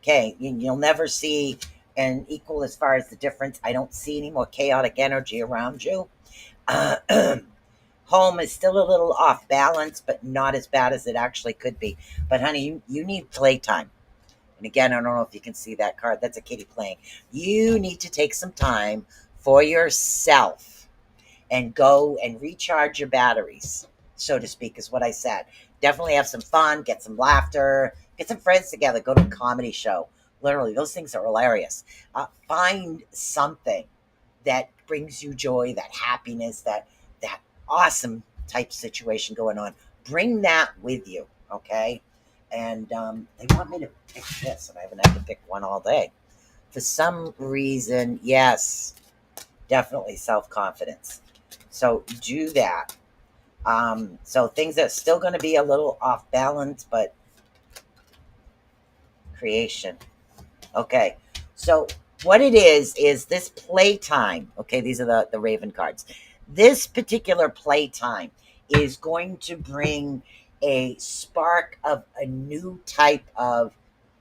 Okay, you'll never see an equal as far as the difference. I don't see any more chaotic energy around you. Home is still a little off balance, but not as bad as it actually could be. But honey, you need playtime. And again, I don't know if you can see that card. That's a kitty playing. You need to take some time for yourself and go and recharge your batteries, so to speak, is what I said. Definitely have some fun, get some laughter, get some friends together, go to a comedy show. Literally, those things are hilarious. Find something that brings you joy, that happiness, that awesome type situation going on. Bring that with you, okay? And they want me to pick this, and I haven't had to pick one all day. For some reason, yes, definitely self-confidence. So do that. So things are still going to be a little off balance, but creation. Okay. So what it is this playtime. Okay, these are the Raven cards. This particular playtime is going to bring a spark of a new type of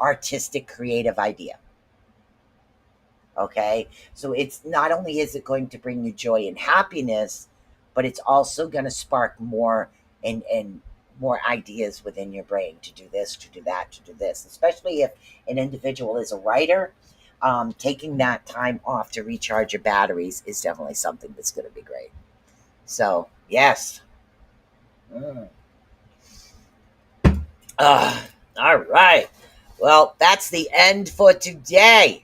artistic creative idea. Okay, so it's not only is it going to bring you joy and happiness, but it's also going to spark more and more ideas within your brain to do this, to do that, to do this. Especially if an individual is a writer, taking that time off to recharge your batteries is definitely something that's going to be great. So yes. Mm. All right. Well, that's the end for today.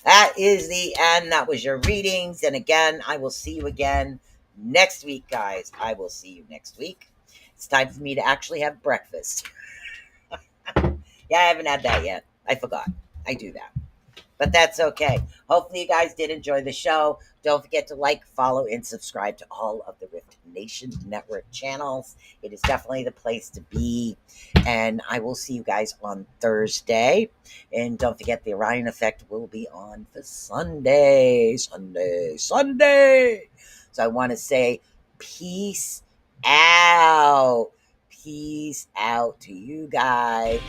That is the end. That was your readings. And again, I will see you again next week, guys. I will see you next week. It's time for me to actually have breakfast. Yeah, I haven't had that yet. I forgot. I do that. But that's okay. Hopefully you guys did enjoy the show. Don't forget to like, follow, and subscribe to all of the Rift Nation Network channels. It is definitely the place to be. And I will see you guys on Thursday. And don't forget the Orion Effect will be on for Sunday. Sunday. So I want to say peace out. Peace out to you guys.